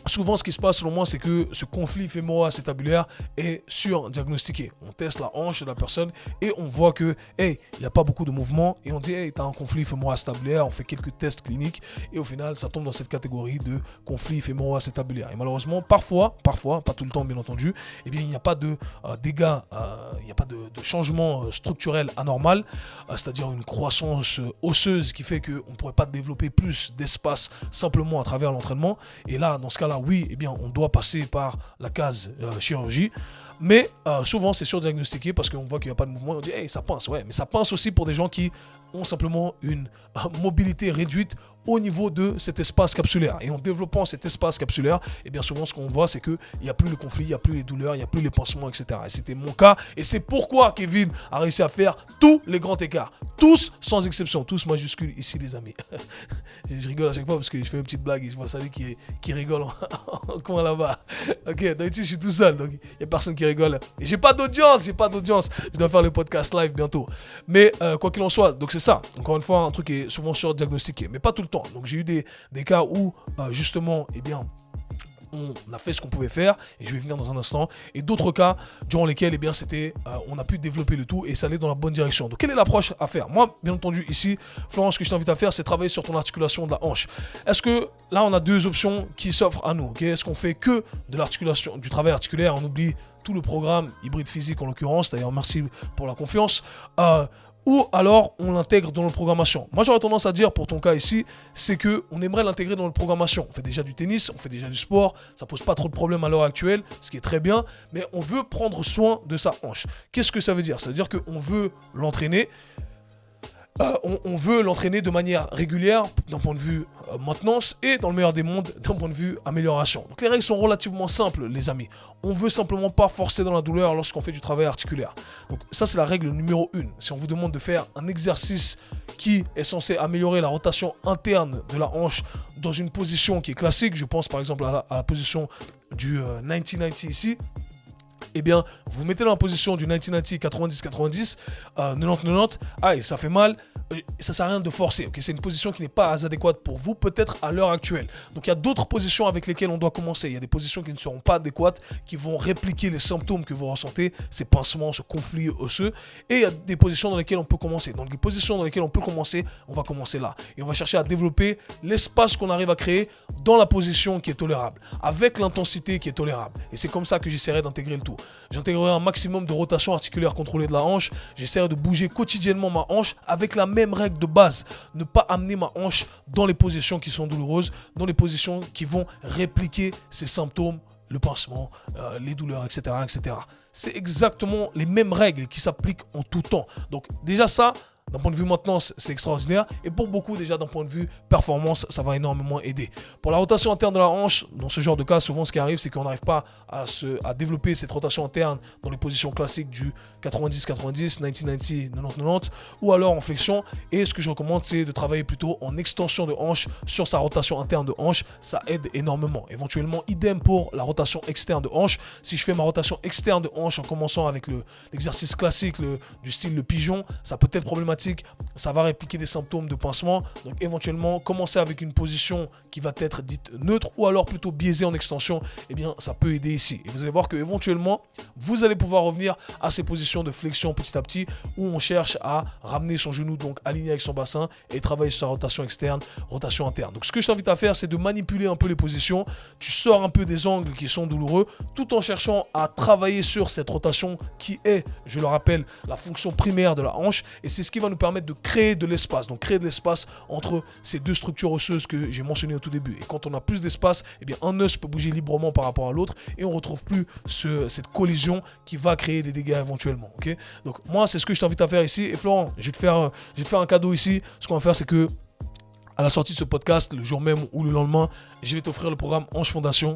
A: Souvent, ce qui se passe selon moi, c'est que ce conflit fémoro-acétabulaire est surdiagnostiqué. On teste la hanche de la personne et on voit que, il n'y a pas beaucoup de mouvement et on dit, tu as un conflit fémoro-acétabulaire, on fait quelques tests cliniques et au final, ça tombe dans cette catégorie de conflit fémoro-acétabulaire. Et malheureusement, parfois, pas tout le temps bien entendu, eh bien, il n'y a pas de dégâts, il n'y a pas de changement structurel anormal, c'est-à-dire une croissance osseuse qui fait qu'on ne pourrait pas développer plus d'espace simplement à travers l'entraînement. Et là, dans ce cas-là, oui, eh bien, on doit passer par la case chirurgie. Mais souvent, c'est surdiagnostiqué parce qu'on voit qu'il n'y a pas de mouvement. On dit, ça pince. Ouais, mais ça pince aussi pour des gens qui ont simplement une mobilité réduite au niveau de cet espace capsulaire. Et en développant cet espace capsulaire, eh bien souvent ce qu'on voit, c'est qu'il n'y a plus le conflit, il n'y a plus les douleurs, il n'y a plus les pansements, etc. Et c'était mon cas. Et c'est pourquoi Kevin a réussi à faire tous les grands écarts. Tous, sans exception. Tous majuscules ici, les amis. Je rigole à chaque fois parce que je fais une petite blague et je vois Sally qui rigole en coin là-bas. Ok, d'habitude, je suis tout seul. Donc, il n'y a personne qui rigole. Et j'ai pas d'audience. Je dois faire le podcast live bientôt. Mais quoi qu'il en soit, donc c'est ça. Encore une fois, un truc qui est souvent surdiagnostiqué. Mais pas tout le temps. Donc j'ai eu des cas où justement, eh bien, on a fait ce qu'on pouvait faire et je vais venir dans un instant, et d'autres cas durant lesquels eh bien, on a pu développer le tout et ça allait dans la bonne direction. Donc quelle est l'approche à faire ? Moi, bien entendu, ici, Florence, ce que je t'invite à faire, c'est travailler sur ton articulation de la hanche. Est-ce que là, on a 2 options qui s'offrent à nous, okay ? Est-ce qu'on fait que de l'articulation, du travail articulaire, on oublie tout le programme hybride physique en l'occurrence, d'ailleurs merci pour la confiance, ou alors on l'intègre dans notre programmation. Moi j'aurais tendance à dire pour ton cas ici, c'est qu'on aimerait l'intégrer dans notre programmation. On fait déjà du tennis, on fait déjà du sport, ça pose pas trop de problèmes à l'heure actuelle, ce qui est très bien, mais on veut prendre soin de sa hanche. Qu'est-ce que ça veut dire ? Ça veut dire qu'on veut l'entraîner on veut l'entraîner de manière régulière d'un point de vue maintenance et dans le meilleur des mondes d'un point de vue amélioration. Donc les règles sont relativement simples les amis. On veut simplement pas forcer dans la douleur lorsqu'on fait du travail articulaire. Donc ça c'est la règle numéro 1. Si on vous demande de faire un exercice qui est censé améliorer la rotation interne de la hanche dans une position qui est classique, je pense par exemple à la position du 90-90 ici, eh bien, vous mettez dans la position du 90-90, 90-90, 90-90, aïe, ça fait mal, ça sert à rien de forcer, ok, c'est une position qui n'est pas adéquate pour vous, peut-être à l'heure actuelle. Donc, il y a d'autres positions avec lesquelles on doit commencer. Il y a des positions qui ne seront pas adéquates, qui vont répliquer les symptômes que vous ressentez, ces pincements, ce conflit osseux, et il y a des positions dans lesquelles on peut commencer. Donc, les positions dans lesquelles on peut commencer, on va commencer là. Et on va chercher à développer l'espace qu'on arrive à créer dans la position qui est tolérable, avec l'intensité qui est tolérable. Et c'est comme ça que j'essaierai d'intégrer le tout. J'intégrerai un maximum de rotation articulaire contrôlée de la hanche. J'essaierai de bouger quotidiennement ma hanche avec la même règle de base. Ne pas amener ma hanche dans les positions qui sont douloureuses, dans les positions qui vont répliquer ces symptômes, le pincement, les douleurs, etc., etc. C'est exactement les mêmes règles qui s'appliquent en tout temps. Donc déjà ça, d'un point de vue maintenance, c'est extraordinaire. Et pour beaucoup, déjà, d'un point de vue performance, ça va énormément aider. Pour la rotation interne de la hanche, dans ce genre de cas, souvent, ce qui arrive, c'est qu'on n'arrive pas à développer cette rotation interne dans les positions classiques du 90-90, 90-90, 90-90, ou alors en flexion. Et ce que je recommande, c'est de travailler plutôt en extension de hanche sur sa rotation interne de hanche. Ça aide énormément. Éventuellement, idem pour la rotation externe de hanche. Si je fais ma rotation externe de hanche en commençant avec l'exercice classique du style le pigeon, ça peut être problématique. Ça va répliquer des symptômes de pincement. Donc éventuellement, commencer avec une position qui va être dite neutre ou alors plutôt biaisée en extension, eh bien ça peut aider ici. Et vous allez voir que éventuellement, vous allez pouvoir revenir à ces positions de flexion petit à petit où on cherche à ramener son genou donc aligné avec son bassin et travailler sur sa rotation externe, rotation interne. Donc ce que je t'invite à faire, c'est de manipuler un peu les positions. Tu sors un peu des angles qui sont douloureux tout en cherchant à travailler sur cette rotation qui est, je le rappelle, la fonction primaire de la hanche, et c'est ce qui va nous permettre de créer de l'espace. Donc créer de l'espace entre ces deux structures osseuses que j'ai mentionnées au tout début. Et quand on a plus d'espace, eh bien un os peut bouger librement par rapport à l'autre et on ne retrouve plus cette collision qui va créer des dégâts éventuellement. Okay, donc moi, c'est ce que je t'invite à faire ici. Et Florent, je vais te faire un cadeau ici. Ce qu'on va faire, c'est que à la sortie de ce podcast, le jour même ou le lendemain, je vais t'offrir le programme Hanche Fondation.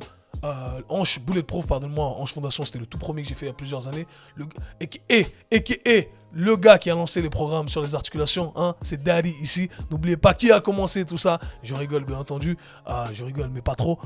A: Hanche Bulletproof, pardonne-moi, Hanche Fondation, c'était le tout premier que j'ai fait il y a plusieurs années. Le gars qui a lancé les programmes sur les articulations, hein, c'est Daddy ici. N'oubliez pas qui a commencé tout ça. Je rigole bien entendu, je rigole mais pas trop.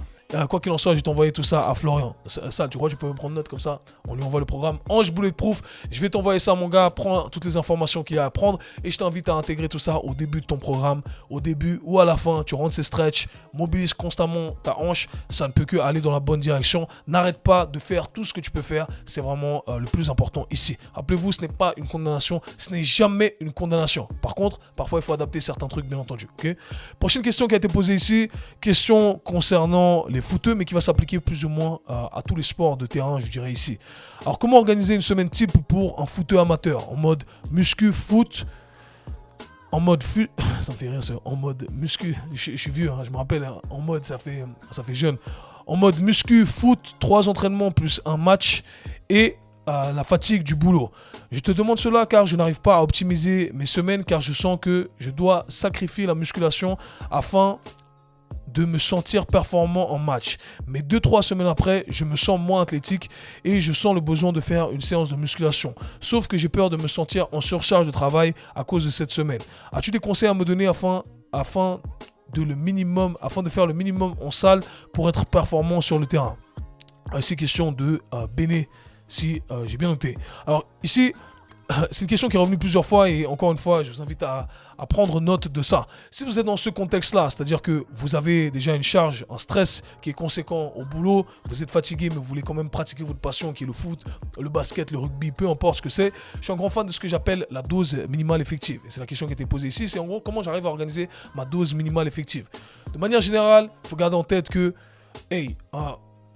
A: Quoi qu'il en soit, je vais t'envoyer tout ça à Florian. Ça, tu crois que tu peux me prendre note comme ça? On lui envoie le programme Hanche Bulletproof. Je vais t'envoyer ça mon gars, prends toutes les informations qu'il y a à prendre et je t'invite à intégrer tout ça au début de ton programme. Au début ou à la fin, tu rentres ces stretches, mobilise constamment ta hanche. Ça ne peut que aller dans la bonne direction. N'arrête pas de faire tout ce que tu peux faire. C'est vraiment le plus important ici. Rappelez-vous, ce n'est pas une condamnation. Ce n'est jamais une condamnation. Par contre, parfois, il faut adapter certains trucs, bien entendu. Okay. Prochaine question qui a été posée ici. Question concernant les footeux, mais qui va s'appliquer plus ou moins à tous les sports de terrain, je dirais ici. Alors, comment organiser une semaine type pour un footeux amateur en mode muscu, foot, en mode ça me fait rire, ça. En mode muscu, je suis vieux, hein, je me rappelle, hein, en mode, ça fait jeune. En mode muscu, foot, 3 entraînements plus un match et la fatigue du boulot. Je te demande cela car je n'arrive pas à optimiser mes semaines car je sens que je dois sacrifier la musculation afin de me sentir performant en match. Mais 2-3 semaines après, je me sens moins athlétique et je sens le besoin de faire une séance de musculation. Sauf que j'ai peur de me sentir en surcharge de travail à cause de cette semaine. As-tu des conseils à me donner afin de faire le minimum en salle pour être performant sur le terrain? C'est question de Béné, si j'ai bien noté. Alors ici, c'est une question qui est revenue plusieurs fois et encore une fois, je vous invite à prendre note de ça. Si vous êtes dans ce contexte-là, c'est-à-dire que vous avez déjà une charge, un stress qui est conséquent au boulot, vous êtes fatigué mais vous voulez quand même pratiquer votre passion qui est le foot, le basket, le rugby, peu importe ce que c'est, je suis un grand fan de ce que j'appelle la dose minimale effective. Et c'est la question qui a été posée ici, c'est en gros comment j'arrive à organiser ma dose minimale effective. De manière générale, il faut garder en tête que,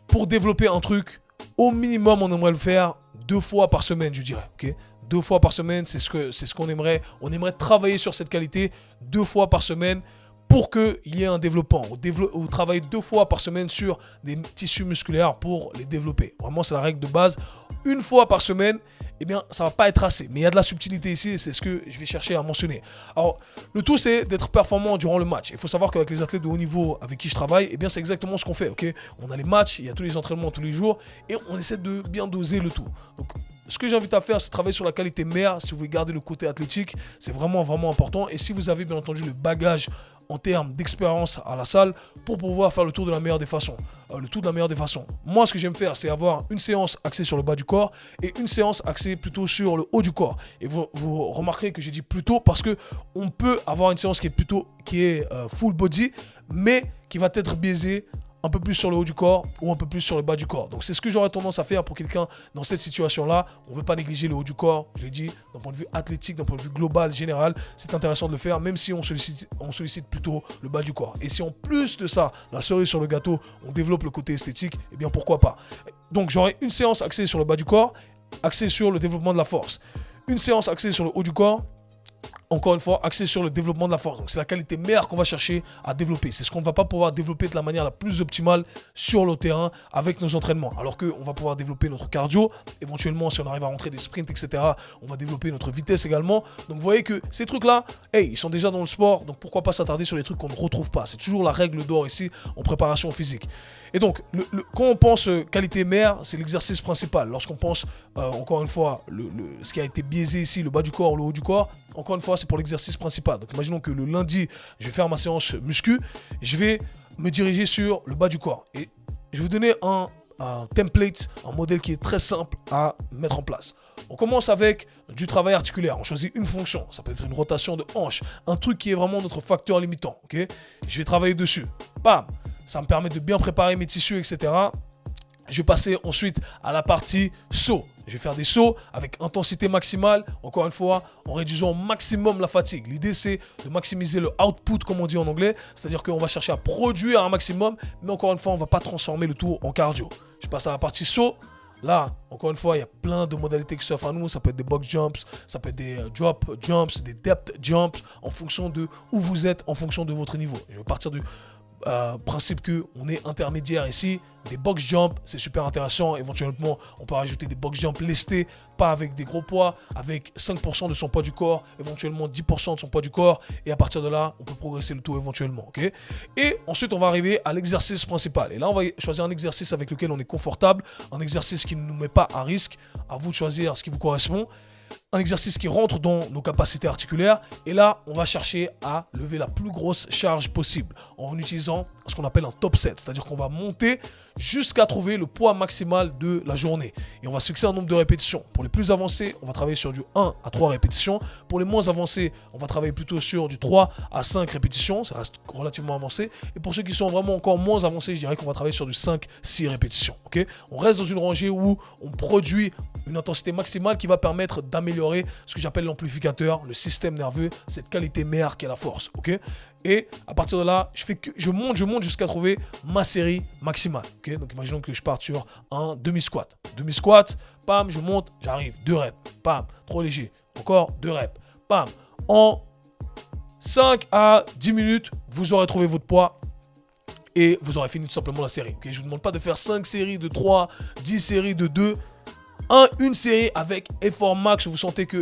A: pour développer un truc, au minimum, on aimerait le faire 2 fois par semaine, je dirais. Okay, 2 fois par semaine, c'est ce qu'on aimerait. On aimerait travailler sur cette qualité 2 fois par semaine pour qu'il y ait un développement. Ou travailler 2 fois par semaine sur des tissus musculaires pour les développer. Vraiment, c'est la règle de base. 1 fois par semaine eh bien, ça va pas être assez. Mais il y a de la subtilité ici et c'est ce que je vais chercher à mentionner. Alors, le tout, c'est d'être performant durant le match. Il faut savoir qu'avec les athlètes de haut niveau avec qui je travaille, eh bien, c'est exactement ce qu'on fait, ok? On a les matchs, il y a tous les entraînements tous les jours et on essaie de bien doser le tout. Donc, ce que j'invite à faire, c'est travailler sur la qualité mère. Si vous voulez garder le côté athlétique, c'est vraiment, vraiment important. Et si vous avez, bien entendu, le bagage en termes d'expérience à la salle pour pouvoir faire le tour de la meilleure des façons. Moi, ce que j'aime faire, c'est avoir une séance axée sur le bas du corps et une séance axée plutôt sur le haut du corps. Et vous remarquerez que j'ai dit plutôt parce que on peut avoir une séance qui est full body, mais qui va être biaisée un peu plus sur le haut du corps ou un peu plus sur le bas du corps. Donc c'est ce que j'aurais tendance à faire pour quelqu'un dans cette situation-là. On ne veut pas négliger le haut du corps, je l'ai dit, d'un point de vue athlétique, d'un point de vue global, général, c'est intéressant de le faire, même si on sollicite plutôt le bas du corps. Et si en plus de ça, la cerise sur le gâteau, on développe le côté esthétique, eh bien pourquoi pas. Donc j'aurai une séance axée sur le bas du corps, axée sur le développement de la force. Une séance axée sur le haut du corps, encore une fois, axé sur le développement de la force. Donc, c'est la qualité meilleure qu'on va chercher à développer. C'est ce qu'on ne va pas pouvoir développer de la manière la plus optimale sur le terrain avec nos entraînements. Alors qu'on va pouvoir développer notre cardio. Éventuellement, si on arrive à rentrer des sprints, etc., on va développer notre vitesse également. Donc, vous voyez que ces trucs-là, ils sont déjà dans le sport. Donc, pourquoi pas s'attarder sur les trucs qu'on ne retrouve pas. C'est toujours la règle d'or ici en préparation physique. Et donc, quand on pense qualité mère, c'est l'exercice principal. Lorsqu'on pense, encore une fois, ce qui a été biaisé ici, le bas du corps, le haut du corps, encore une fois, c'est pour l'exercice principal. Donc, imaginons que le lundi, je vais faire ma séance muscu, je vais me diriger sur le bas du corps. Et je vais vous donner un template, un modèle qui est très simple à mettre en place. On commence avec du travail articulaire. On choisit une fonction. Ça peut être une rotation de hanche, un truc qui est vraiment notre facteur limitant. Okay, je vais travailler dessus. Bam! Ça me permet de bien préparer mes tissus, etc. Je vais passer ensuite à la partie saut. Je vais faire des sauts avec intensité maximale, encore une fois, en réduisant au maximum la fatigue. L'idée, c'est de maximiser le output, comme on dit en anglais. C'est-à-dire qu'on va chercher à produire un maximum, mais encore une fois, on ne va pas transformer le tout en cardio. Je passe à la partie saut. Là, encore une fois, il y a plein de modalités qui s'offrent à nous. Ça peut être des box jumps, ça peut être des drop jumps, des depth jumps, en fonction de où vous êtes, en fonction de votre niveau. Je vais partir du principe qu'on est intermédiaire ici. Des box jumps, c'est super intéressant. Éventuellement, on peut rajouter des box jumps lestés, pas avec des gros poids, avec 5% de son poids du corps, éventuellement 10% de son poids du corps. Et à partir de là, on peut progresser le tout éventuellement. Okay, et ensuite, on va arriver à l'exercice principal. Et là, on va choisir un exercice avec lequel on est confortable, un exercice qui ne nous met pas à risque. À vous de choisir ce qui vous correspond. Un exercice qui rentre dans nos capacités articulaires. Et là, on va chercher à lever la plus grosse charge possible en utilisant ce qu'on appelle un top set. C'est-à-dire qu'on va monter jusqu'à trouver le poids maximal de la journée. Et on va se fixer un nombre de répétitions. Pour les plus avancés, on va travailler sur du 1 à 3 répétitions. Pour les moins avancés, on va travailler plutôt sur du 3 à 5 répétitions. Ça reste relativement avancé. Et pour ceux qui sont vraiment encore moins avancés, je dirais qu'on va travailler sur du 5-6 répétitions. Okay, on reste dans une rangée où on produit une intensité maximale qui va permettre d'améliorer ce que j'appelle l'amplificateur, le système nerveux, cette qualité mère qui est la force. Okay, et à partir de là, je monte jusqu'à trouver ma série maximale. Okay, donc imaginons que je parte sur un demi-squat. Demi-squat, pam, je monte, j'arrive. 2 reps, pam, trop léger. Encore 2 reps, pam. En 5 à 10 minutes, vous aurez trouvé votre poids. Et vous aurez fini tout simplement la série. Okay, je ne vous demande pas de faire 5 séries de 3, 10 séries de 2. Une série avec effort max, vous sentez que,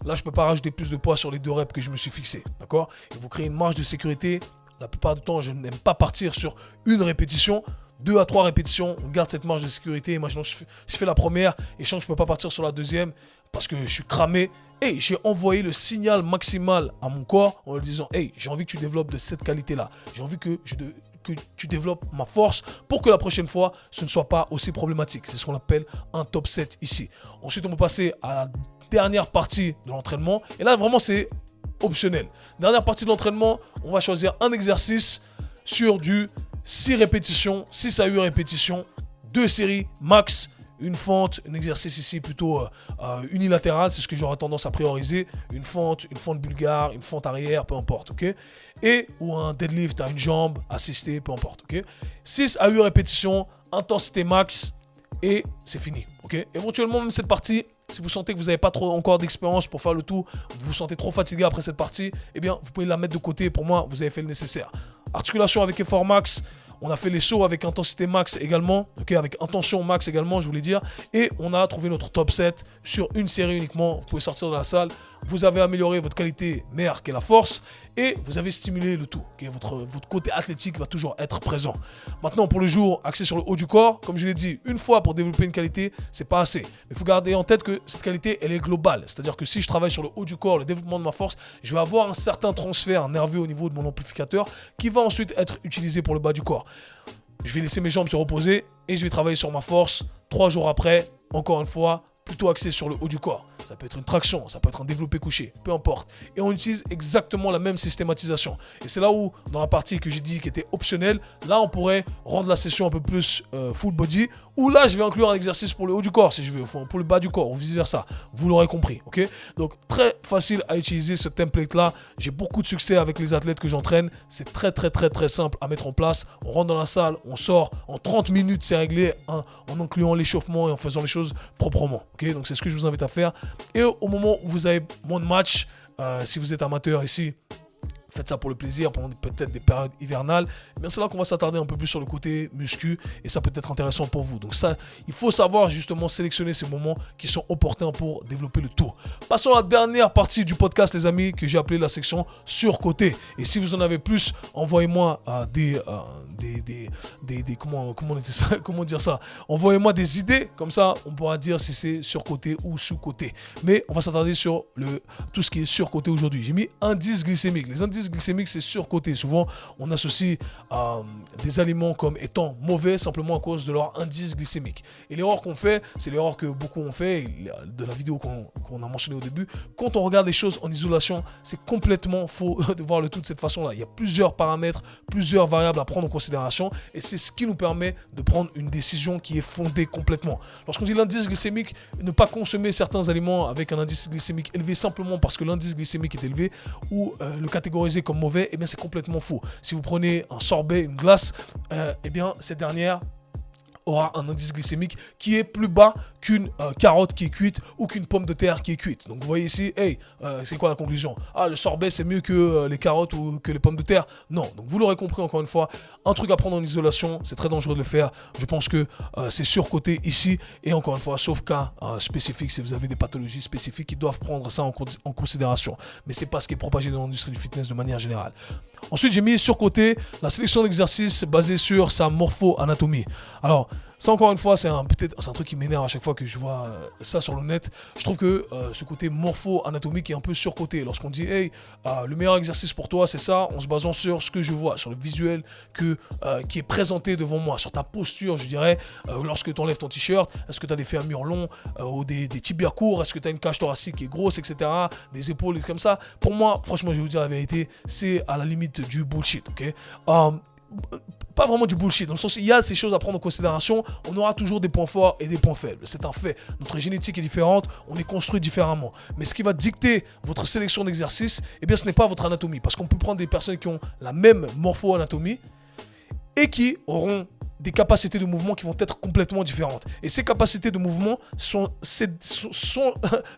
A: là, je ne peux pas rajouter plus de poids sur les 2 reps que je me suis fixé. D'accord? Et vous créez une marge de sécurité. La plupart du temps, je n'aime pas partir sur une répétition. 2 à 3 répétitions, on garde cette marge de sécurité. Imaginons que je fais la première et je sens que je ne peux pas partir sur la deuxième parce que je suis cramé. J'ai envoyé le signal maximal à mon corps en lui disant, j'ai envie que tu développes de cette qualité-là. J'ai envie que tu développes ma force pour que la prochaine fois, ce ne soit pas aussi problématique. C'est ce qu'on appelle un top set ici. Ensuite, on peut passer à la dernière partie de l'entraînement. Et là, vraiment, c'est optionnel. Dernière partie de l'entraînement, on va choisir un exercice sur du 6 répétitions, 6 à 8 répétitions, 2 séries max. Une fente, un exercice ici plutôt unilatéral, c'est ce que j'aurais tendance à prioriser. Une fente bulgare, une fente arrière, peu importe, ok. Et ou un deadlift à une jambe, assisté, peu importe, ok. 6 à 8 répétitions, intensité max, et c'est fini, ok. Éventuellement, même cette partie, si vous sentez que vous n'avez pas trop encore d'expérience pour faire le tout, vous vous sentez trop fatigué après cette partie, eh bien, vous pouvez la mettre de côté. Pour moi, vous avez fait le nécessaire. Articulation avec effort max. On a fait les sauts avec intensité max également, ok, avec intention max également, je voulais dire. Et on a trouvé notre top 7 sur une série uniquement. Vous pouvez sortir de la salle. Vous avez amélioré votre qualité mère qui est la force et vous avez stimulé le tout. Okay, votre côté athlétique va toujours être présent. Maintenant, pour le jour, axé sur le haut du corps, comme je l'ai dit, une fois pour développer une qualité, c'est pas assez. Mais il faut garder en tête que cette qualité, elle est globale. C'est-à-dire que si je travaille sur le haut du corps, le développement de ma force, je vais avoir un certain transfert nerveux au niveau de mon amplificateur qui va ensuite être utilisé pour le bas du corps. Je vais laisser mes jambes se reposer et je vais travailler sur ma force 3 jours après, encore une fois, plutôt axé sur le haut du corps. Ça peut être une traction, ça peut être un développé couché, peu importe. Et on utilise exactement la même systématisation. Et c'est là où, dans la partie que j'ai dit qui était optionnelle, là on pourrait rendre la session un peu plus full body, ou là je vais inclure un exercice pour le haut du corps si je veux, pour le bas du corps, ou vice versa. Vous l'aurez compris, ok? Donc très facile à utiliser ce template là. J'ai beaucoup de succès avec les athlètes que j'entraîne. C'est très simple à mettre en place. On rentre dans la salle, on sort, en 30 minutes c'est réglé, hein, en incluant l'échauffement et en faisant les choses proprement. Okay, donc c'est ce que je vous invite à faire. Et au moment où vous avez moins de matchs, si vous êtes amateur ici, faites ça pour le plaisir, pendant peut-être des périodes hivernales, eh bien c'est là qu'on va s'attarder un peu plus sur le côté muscu et ça peut être intéressant pour vous. Donc ça, il faut savoir justement sélectionner ces moments qui sont opportuns pour développer le tour. Passons à la dernière partie du podcast, les amis, que j'ai appelé la section surcoté. Et si vous en avez plus, envoyez-moi comment dire ça, envoyez-moi des idées, comme ça on pourra dire si c'est surcoté ou sous-coté. Mais on va s'attarder sur tout ce qui est surcoté aujourd'hui. J'ai mis indice glycémique. Les indices glycémiques, c'est surcoté. Souvent, on associe des aliments comme étant mauvais simplement à cause de leur indice glycémique. Et l'erreur qu'on fait, c'est l'erreur que beaucoup ont fait, de la vidéo qu'on a mentionnée au début. Quand on regarde les choses en isolation, c'est complètement faux de voir le tout de cette façon-là. Il y a plusieurs paramètres, plusieurs variables à prendre en considération et c'est ce qui nous permet de prendre une décision qui est fondée complètement. Lorsqu'on dit l'indice glycémique, ne pas consommer certains aliments avec un indice glycémique élevé simplement parce que l'indice glycémique est élevé ou le catégoriser comme mauvais, eh bien c'est complètement faux. Si vous prenez un sorbet, une glace, eh bien cette dernière aura un indice glycémique qui est plus bas qu'une carotte qui est cuite ou qu'une pomme de terre qui est cuite. Donc vous voyez ici, c'est quoi la conclusion? Ah, le sorbet c'est mieux que les carottes ou que les pommes de terre? Non, donc vous l'aurez compris encore une fois, un truc à prendre en isolation, c'est très dangereux de le faire. Je pense que c'est surcoté ici et encore une fois, sauf cas spécifique, si vous avez des pathologies spécifiques qui doivent prendre ça en considération. Mais c'est pas ce qui est propagé dans l'industrie du fitness de manière générale. Ensuite, j'ai mis sur côté la sélection d'exercices basée sur sa morpho-anatomie. Alors, ça encore une fois, c'est un truc qui m'énerve à chaque fois que je vois ça sur le net. Je trouve que ce côté morpho-anatomique est un peu surcoté. Lorsqu'on dit, le meilleur exercice pour toi, c'est ça, en se basant sur ce que je vois, sur le visuel qui est présenté devant moi, sur ta posture, je dirais, lorsque tu enlèves ton t-shirt, est-ce que tu as des fémurs longs ou des tibias courts, est-ce que tu as une cage thoracique qui est grosse, etc., des épaules comme ça. Pour moi, franchement, je vais vous dire la vérité, c'est à la limite du bullshit, ok? Pas vraiment du bullshit, dans le sens où il y a ces choses à prendre en considération, on aura toujours des points forts et des points faibles, c'est un fait. Notre génétique est différente, on est construit différemment. Mais ce qui va dicter votre sélection d'exercices, eh bien ce n'est pas votre anatomie, parce qu'on peut prendre des personnes qui ont la même morpho-anatomie et qui auront des capacités de mouvement qui vont être complètement différentes. Et ces capacités de mouvement sont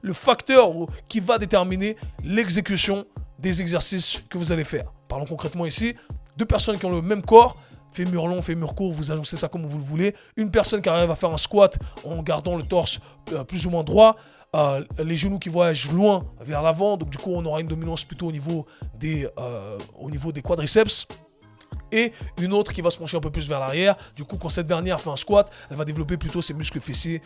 A: le facteur qui va déterminer l'exécution des exercices que vous allez faire. Parlons concrètement ici, 2 personnes qui ont le même corps, fémur long, fémur court, vous agencez ça comme vous le voulez. Une personne qui arrive à faire un squat en gardant le torse plus ou moins droit, les genoux qui voyagent loin vers l'avant, donc du coup on aura une dominance plutôt au niveau des quadriceps. Et une autre qui va se pencher un peu plus vers l'arrière. Du coup, quand cette dernière fait un squat, elle va développer plutôt ses muscles fessiers,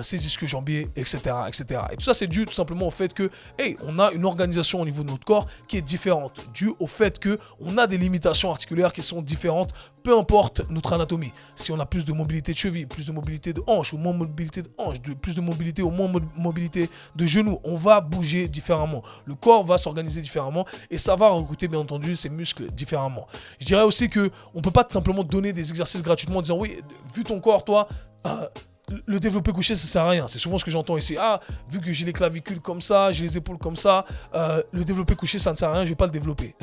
A: ses ischio-jambiers, etc., etc. Et tout ça, c'est dû tout simplement au fait que, on a une organisation au niveau de notre corps qui est différente, dû au fait que on a des limitations articulaires qui sont différentes, peu importe notre anatomie. Si on a plus de mobilité de cheville, plus de mobilité de hanche, ou moins de mobilité de hanche, plus de mobilité ou moins de mobilité de genoux, on va bouger différemment. Le corps va s'organiser différemment et ça va recruter bien entendu ses muscles différemment. Je dirais aussi que on peut pas tout simplement donner des exercices gratuitement en disant oui, vu ton corps, toi, le développé couché, ça sert à rien. C'est souvent ce que j'entends ici. Ah, vu que j'ai les clavicules comme ça, j'ai les épaules comme ça, le développé couché, ça ne sert à rien, je vais pas le développer.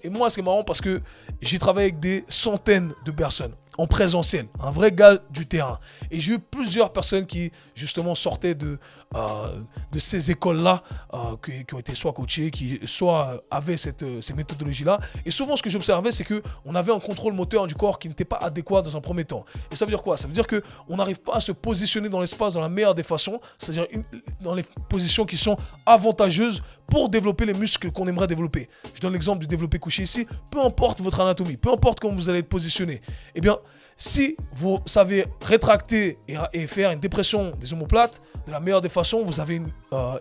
A: Et moi, c'est marrant parce que j'ai travaillé avec des centaines de personnes en présentiel, un vrai gars du terrain. Et j'ai eu plusieurs personnes qui, justement, sortaient de de ces écoles-là qui ont été soit coachées, qui soit avaient ces méthodologies-là. Et souvent, ce que j'observais, c'est qu'on avait un contrôle moteur du corps qui n'était pas adéquat dans un premier temps. Et ça veut dire quoi? Ça veut dire qu'on n'arrive pas à se positionner dans l'espace dans la meilleure des façons, c'est-à-dire dans les positions qui sont avantageuses pour développer les muscles qu'on aimerait développer. Je donne l'exemple du développé couché ici. Peu importe votre anatomie, peu importe comment vous allez être positionné, eh bien, si vous savez rétracter et faire une dépression des omoplates de la meilleure des façons, vous avez une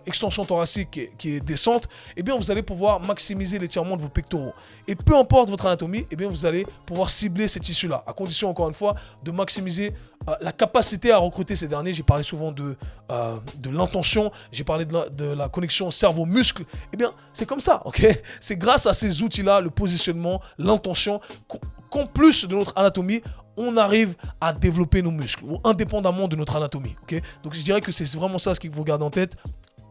A: extension thoracique qui est décente, eh bien vous allez pouvoir maximiser l'étirement de vos pectoraux. Et peu importe votre anatomie, eh bien vous allez pouvoir cibler ces tissus-là, à condition encore une fois de maximiser la capacité à recruter ces derniers. J'ai parlé souvent de l'intention, j'ai parlé de la connexion cerveau-muscle. Eh bien c'est comme ça, ok? C'est grâce à ces outils-là, le positionnement, l'intention, qu'en plus de notre anatomie, on arrive à développer nos muscles, ou indépendamment de notre anatomie. Okay? Donc je dirais que c'est vraiment ça ce qu'il faut garder en tête.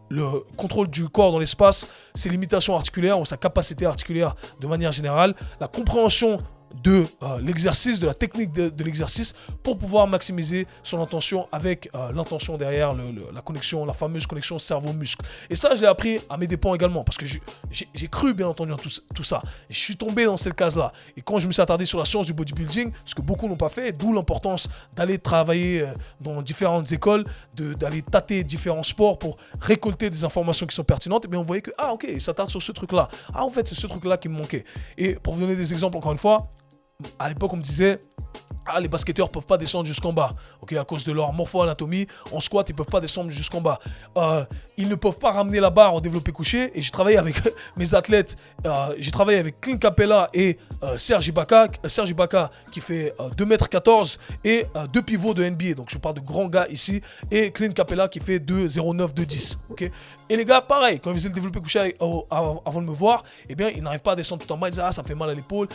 A: Le contrôle du corps dans l'espace, ses limitations articulaires ou sa capacité articulaire de manière générale, la compréhension de l'exercice, de la technique de l'exercice pour pouvoir maximiser son intention avec l'intention derrière la connexion, la fameuse connexion cerveau-muscle. Et ça, je l'ai appris à mes dépens également parce que j'ai cru bien entendu en tout ça. Et je suis tombé dans cette case-là. Et quand je me suis attardé sur la science du bodybuilding, ce que beaucoup n'ont pas fait, d'où l'importance d'aller travailler dans différentes écoles, d'aller tâter différents sports pour récolter des informations qui sont pertinentes, et bien on voyait que, ok, il s'attarde sur ce truc-là. En fait, c'est ce truc-là qui me manquait. Et pour vous donner des exemples, encore une fois, à l'époque, on me disait, les basketteurs ne peuvent pas descendre jusqu'en bas, ok, à cause de leur morpho-anatomie. En squat, ils ne peuvent pas descendre jusqu'en bas. Ils ne peuvent pas ramener la barre en développé couché. Et j'ai travaillé avec mes athlètes. J'ai travaillé avec Clint Capella et Serge Ibaka qui fait 2m14 et 2 pivots de NBA. Donc je parle de grands gars ici. Et Clint Capella qui fait 2,09, 2,10. Okay. Et les gars, pareil, quand ils faisaient le développé couché avant de me voir, eh bien, ils n'arrivent pas à descendre tout en bas. Ils disaient, ça me fait mal à l'épaule.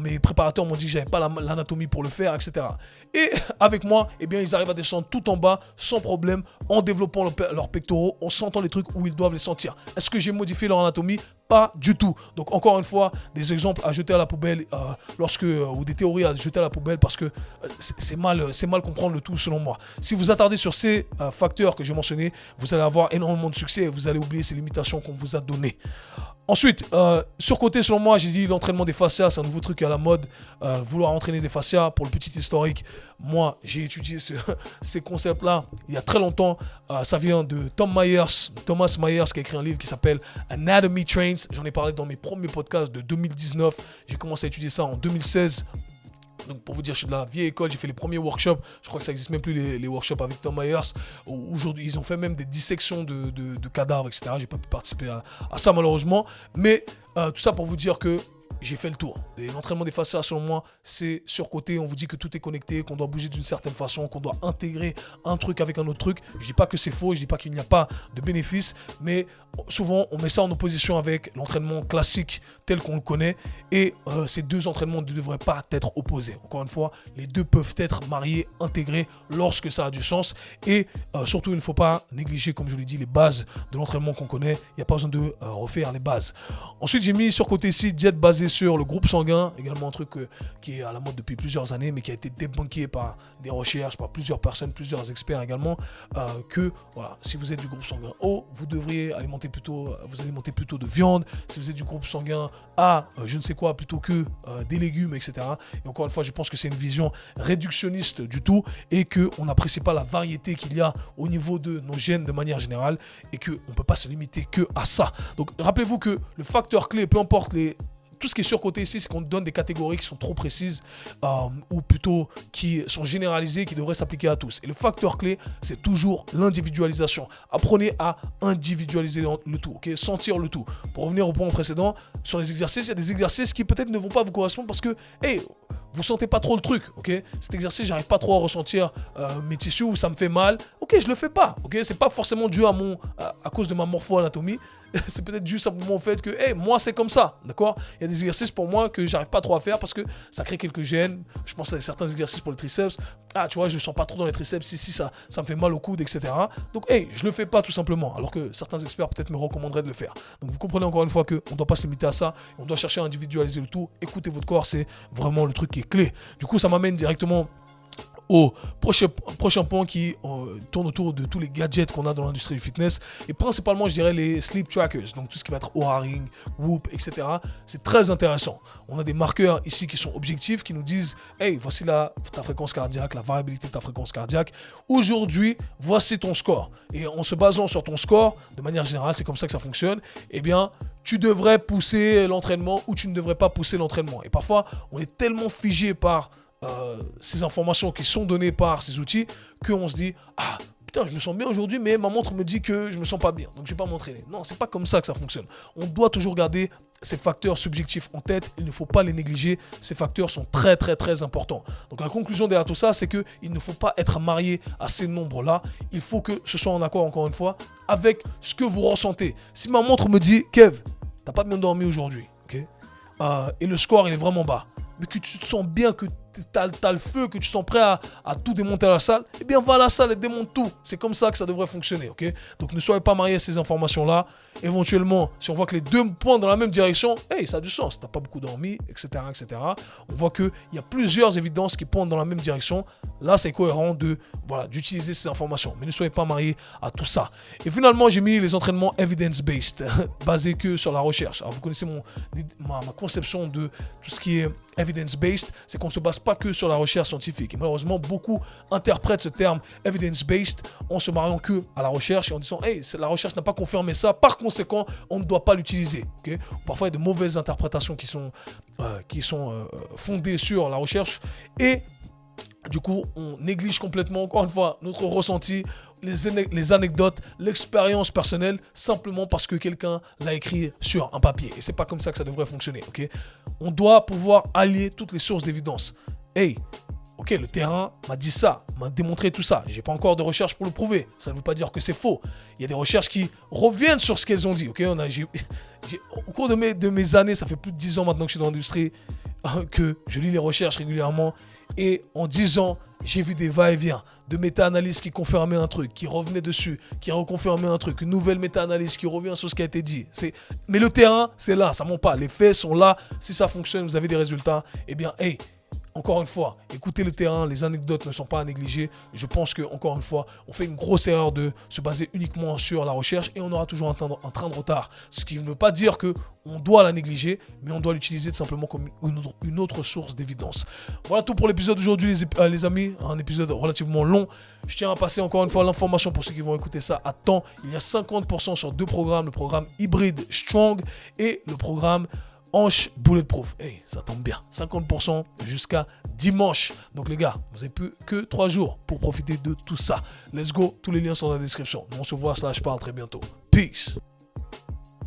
A: Mes préparateurs m'ont dit que j'avais pas l'anatomie pour le faire, etc. Et avec moi, eh bien, ils arrivent à descendre tout en bas sans problème en développant leurs pectoraux, en sentant les trucs où ils doivent les sentir. Est-ce que j'ai modifié leur anatomie? Pas du tout. Donc encore une fois, des exemples à jeter à la poubelle ou des théories à jeter à la poubelle parce que c'est mal comprendre le tout selon moi. Si vous attardez sur ces facteurs que j'ai mentionnés, vous allez avoir énormément de succès et vous allez oublier ces limitations qu'on vous a données. Ensuite, surcoté selon moi, j'ai dit l'entraînement des fascias, c'est un nouveau truc à la mode, vouloir entraîner des fascias. Pour le petit historique, moi j'ai étudié ces concepts-là il y a très longtemps. Ça vient de Thomas Myers qui a écrit un livre qui s'appelle Anatomy Trains. J'en ai parlé dans mes premiers podcasts de 2019. J'ai commencé à étudier ça en 2016. Donc pour vous dire, je suis de la vieille école, j'ai fait les premiers workshops. Je crois que ça n'existe même plus les workshops avec Tom Myers. Aujourd'hui, ils ont fait même des dissections de cadavres, etc. J'ai pas pu participer à ça malheureusement. Mais tout ça pour vous dire que j'ai fait le tour. L'entraînement des fascias, selon moi, c'est surcoté. On vous dit que tout est connecté, qu'on doit bouger d'une certaine façon, qu'on doit intégrer un truc avec un autre truc. Je dis pas que c'est faux, je dis pas qu'il n'y a pas de bénéfice, mais souvent on met ça en opposition avec l'entraînement classique tel qu'on le connaît. Et ces deux entraînements ne devraient pas être opposés. Encore une fois, les deux peuvent être mariés, intégrés lorsque ça a du sens. Et surtout, il ne faut pas négliger, comme je l'ai dit, les bases de l'entraînement qu'on connaît. Il n'y a pas besoin de refaire les bases. Ensuite, j'ai mis sur côté ici diète basée sur le groupe sanguin, également un truc qui est à la mode depuis plusieurs années, mais qui a été débunké par des recherches, par plusieurs personnes, plusieurs experts également, que voilà, si vous êtes du groupe sanguin O, vous devriez alimenter plutôt de viande. Si vous êtes du groupe sanguin A, je ne sais quoi, plutôt que des légumes, etc. Et encore une fois, je pense que c'est une vision réductionniste du tout et qu'on n'apprécie pas la variété qu'il y a au niveau de nos gènes de manière générale et qu'on ne peut pas se limiter que à ça. Donc rappelez-vous que le facteur clé, peu importe tout ce qui est surcoté ici, c'est qu'on donne des catégories qui sont trop précises ou plutôt qui sont généralisées, qui devraient s'appliquer à tous. Et le facteur clé, c'est toujours l'individualisation. Apprenez à individualiser le tout, okay? Sentir le tout. Pour revenir au point précédent, sur les exercices, il y a des exercices qui peut-être ne vont pas vous correspondre parce que, vous sentez pas trop le truc, ok? Cet exercice, j'arrive pas trop à ressentir mes tissus ou ça me fait mal. Ok, je le fais pas, ok? C'est pas forcément dû à cause de ma morpho-anatomie. C'est peut-être dû simplement au fait que, moi, c'est comme ça, d'accord? Il y a des exercices pour moi que j'arrive pas trop à faire parce que ça crée quelques gènes. Je pense à certains exercices pour les triceps. Tu vois, je sens pas trop dans les triceps. Si, ça me fait mal au coude, etc. Donc, je le fais pas tout simplement. Alors que certains experts peut-être me recommanderaient de le faire. Donc, vous comprenez encore une fois qu'on ne doit pas se limiter à ça. On doit chercher à individualiser le tout. Écoutez votre corps, c'est vraiment le truc qui est clé. Du coup, ça m'amène directement au prochain point qui tourne autour de tous les gadgets qu'on a dans l'industrie du fitness et principalement je dirais les sleep trackers, donc tout ce qui va être Oura Ring, Whoop, etc. C'est très intéressant. On a des marqueurs ici qui sont objectifs, qui nous disent hey, voici ta fréquence cardiaque, la variabilité de ta fréquence cardiaque. Aujourd'hui, voici ton score. Et en se basant sur ton score, de manière générale, c'est comme ça que ça fonctionne, eh bien, tu devrais pousser l'entraînement ou tu ne devrais pas pousser l'entraînement. Et parfois, on est tellement figé par ces informations qui sont données par ces outils qu'on se dit ah putain je me sens bien aujourd'hui mais ma montre me dit que je me sens pas bien donc je vais pas m'entraîner. Non, c'est pas comme ça que ça fonctionne. On doit toujours garder ces facteurs subjectifs en tête, il ne faut pas les négliger, ces facteurs sont très très très importants. Donc la conclusion derrière tout ça c'est que il ne faut pas être marié à ces nombres là, il faut que ce soit en accord encore une fois avec ce que vous ressentez. Si ma montre me dit Kev, t'as pas bien dormi aujourd'hui, ok, et le score il est vraiment bas, mais que tu te sens bien, que t'as le feu, que tu sens prêt à tout démonter à la salle, eh bien va à la salle et démonte tout. C'est comme ça que ça devrait fonctionner, ok? Donc ne soyez pas mariés à ces informations-là. Éventuellement, si on voit que les deux pointent dans la même direction, hey, ça a du sens, t'as pas beaucoup dormi, etc., etc. On voit qu'il y a plusieurs évidences qui pointent dans la même direction. Là, c'est cohérent d'utiliser ces informations. Mais ne soyez pas mariés à tout ça. Et finalement, j'ai mis les entraînements evidence-based, basés que sur la recherche. Alors vous connaissez ma conception de tout ce qui est evidence-based, c'est qu'on ne se base pas que sur la recherche scientifique. Et malheureusement, beaucoup interprètent ce terme evidence-based en se mariant que à la recherche et en disant hey, la recherche n'a pas confirmé ça, par conséquent, on ne doit pas l'utiliser. Okay? Parfois, il y a de mauvaises interprétations qui sont fondées sur la recherche et du coup, on néglige complètement, encore une fois, notre ressenti, les anecdotes, l'expérience personnelle, simplement parce que quelqu'un l'a écrit sur un papier. Et c'est pas comme ça que ça devrait fonctionner, ok? On doit pouvoir allier toutes les sources d'évidence. Hey, ok, le terrain m'a dit ça, m'a démontré tout ça. J'ai pas encore de recherche pour le prouver. Ça ne veut pas dire que c'est faux. Il y a des recherches qui reviennent sur ce qu'elles ont dit, ok? Au cours de mes années, ça fait plus de 10 ans maintenant que je suis dans l'industrie, que je lis les recherches régulièrement. Et en 10 ans, j'ai vu des va-et-vient, de méta-analyses qui confirmaient un truc, qui revenaient dessus, qui reconfirmaient un truc, une nouvelle méta-analyse qui revient sur ce qui a été dit. Mais le terrain, c'est là, ça ment pas. Les faits sont là. Si ça fonctionne, vous avez des résultats. Eh bien, hey, encore une fois, écoutez le terrain, les anecdotes ne sont pas à négliger. Je pense que, encore une fois, on fait une grosse erreur de se baser uniquement sur la recherche et on aura toujours un train de retard. Ce qui ne veut pas dire qu'on doit la négliger, mais on doit l'utiliser tout simplement comme une autre source d'évidence. Voilà tout pour l'épisode d'aujourd'hui, les amis. Un épisode relativement long. Je tiens à passer encore une fois l'information pour ceux qui vont écouter ça à temps. Il y a 50% sur 2 programmes, le programme hybride Strong et le programme hanche bulletproof. Hey, ça tombe bien. 50% jusqu'à dimanche. Donc les gars, vous n'avez plus que 3 jours pour profiter de tout ça. Let's go. Tous les liens sont dans la description. On se voit /parle très bientôt. Peace.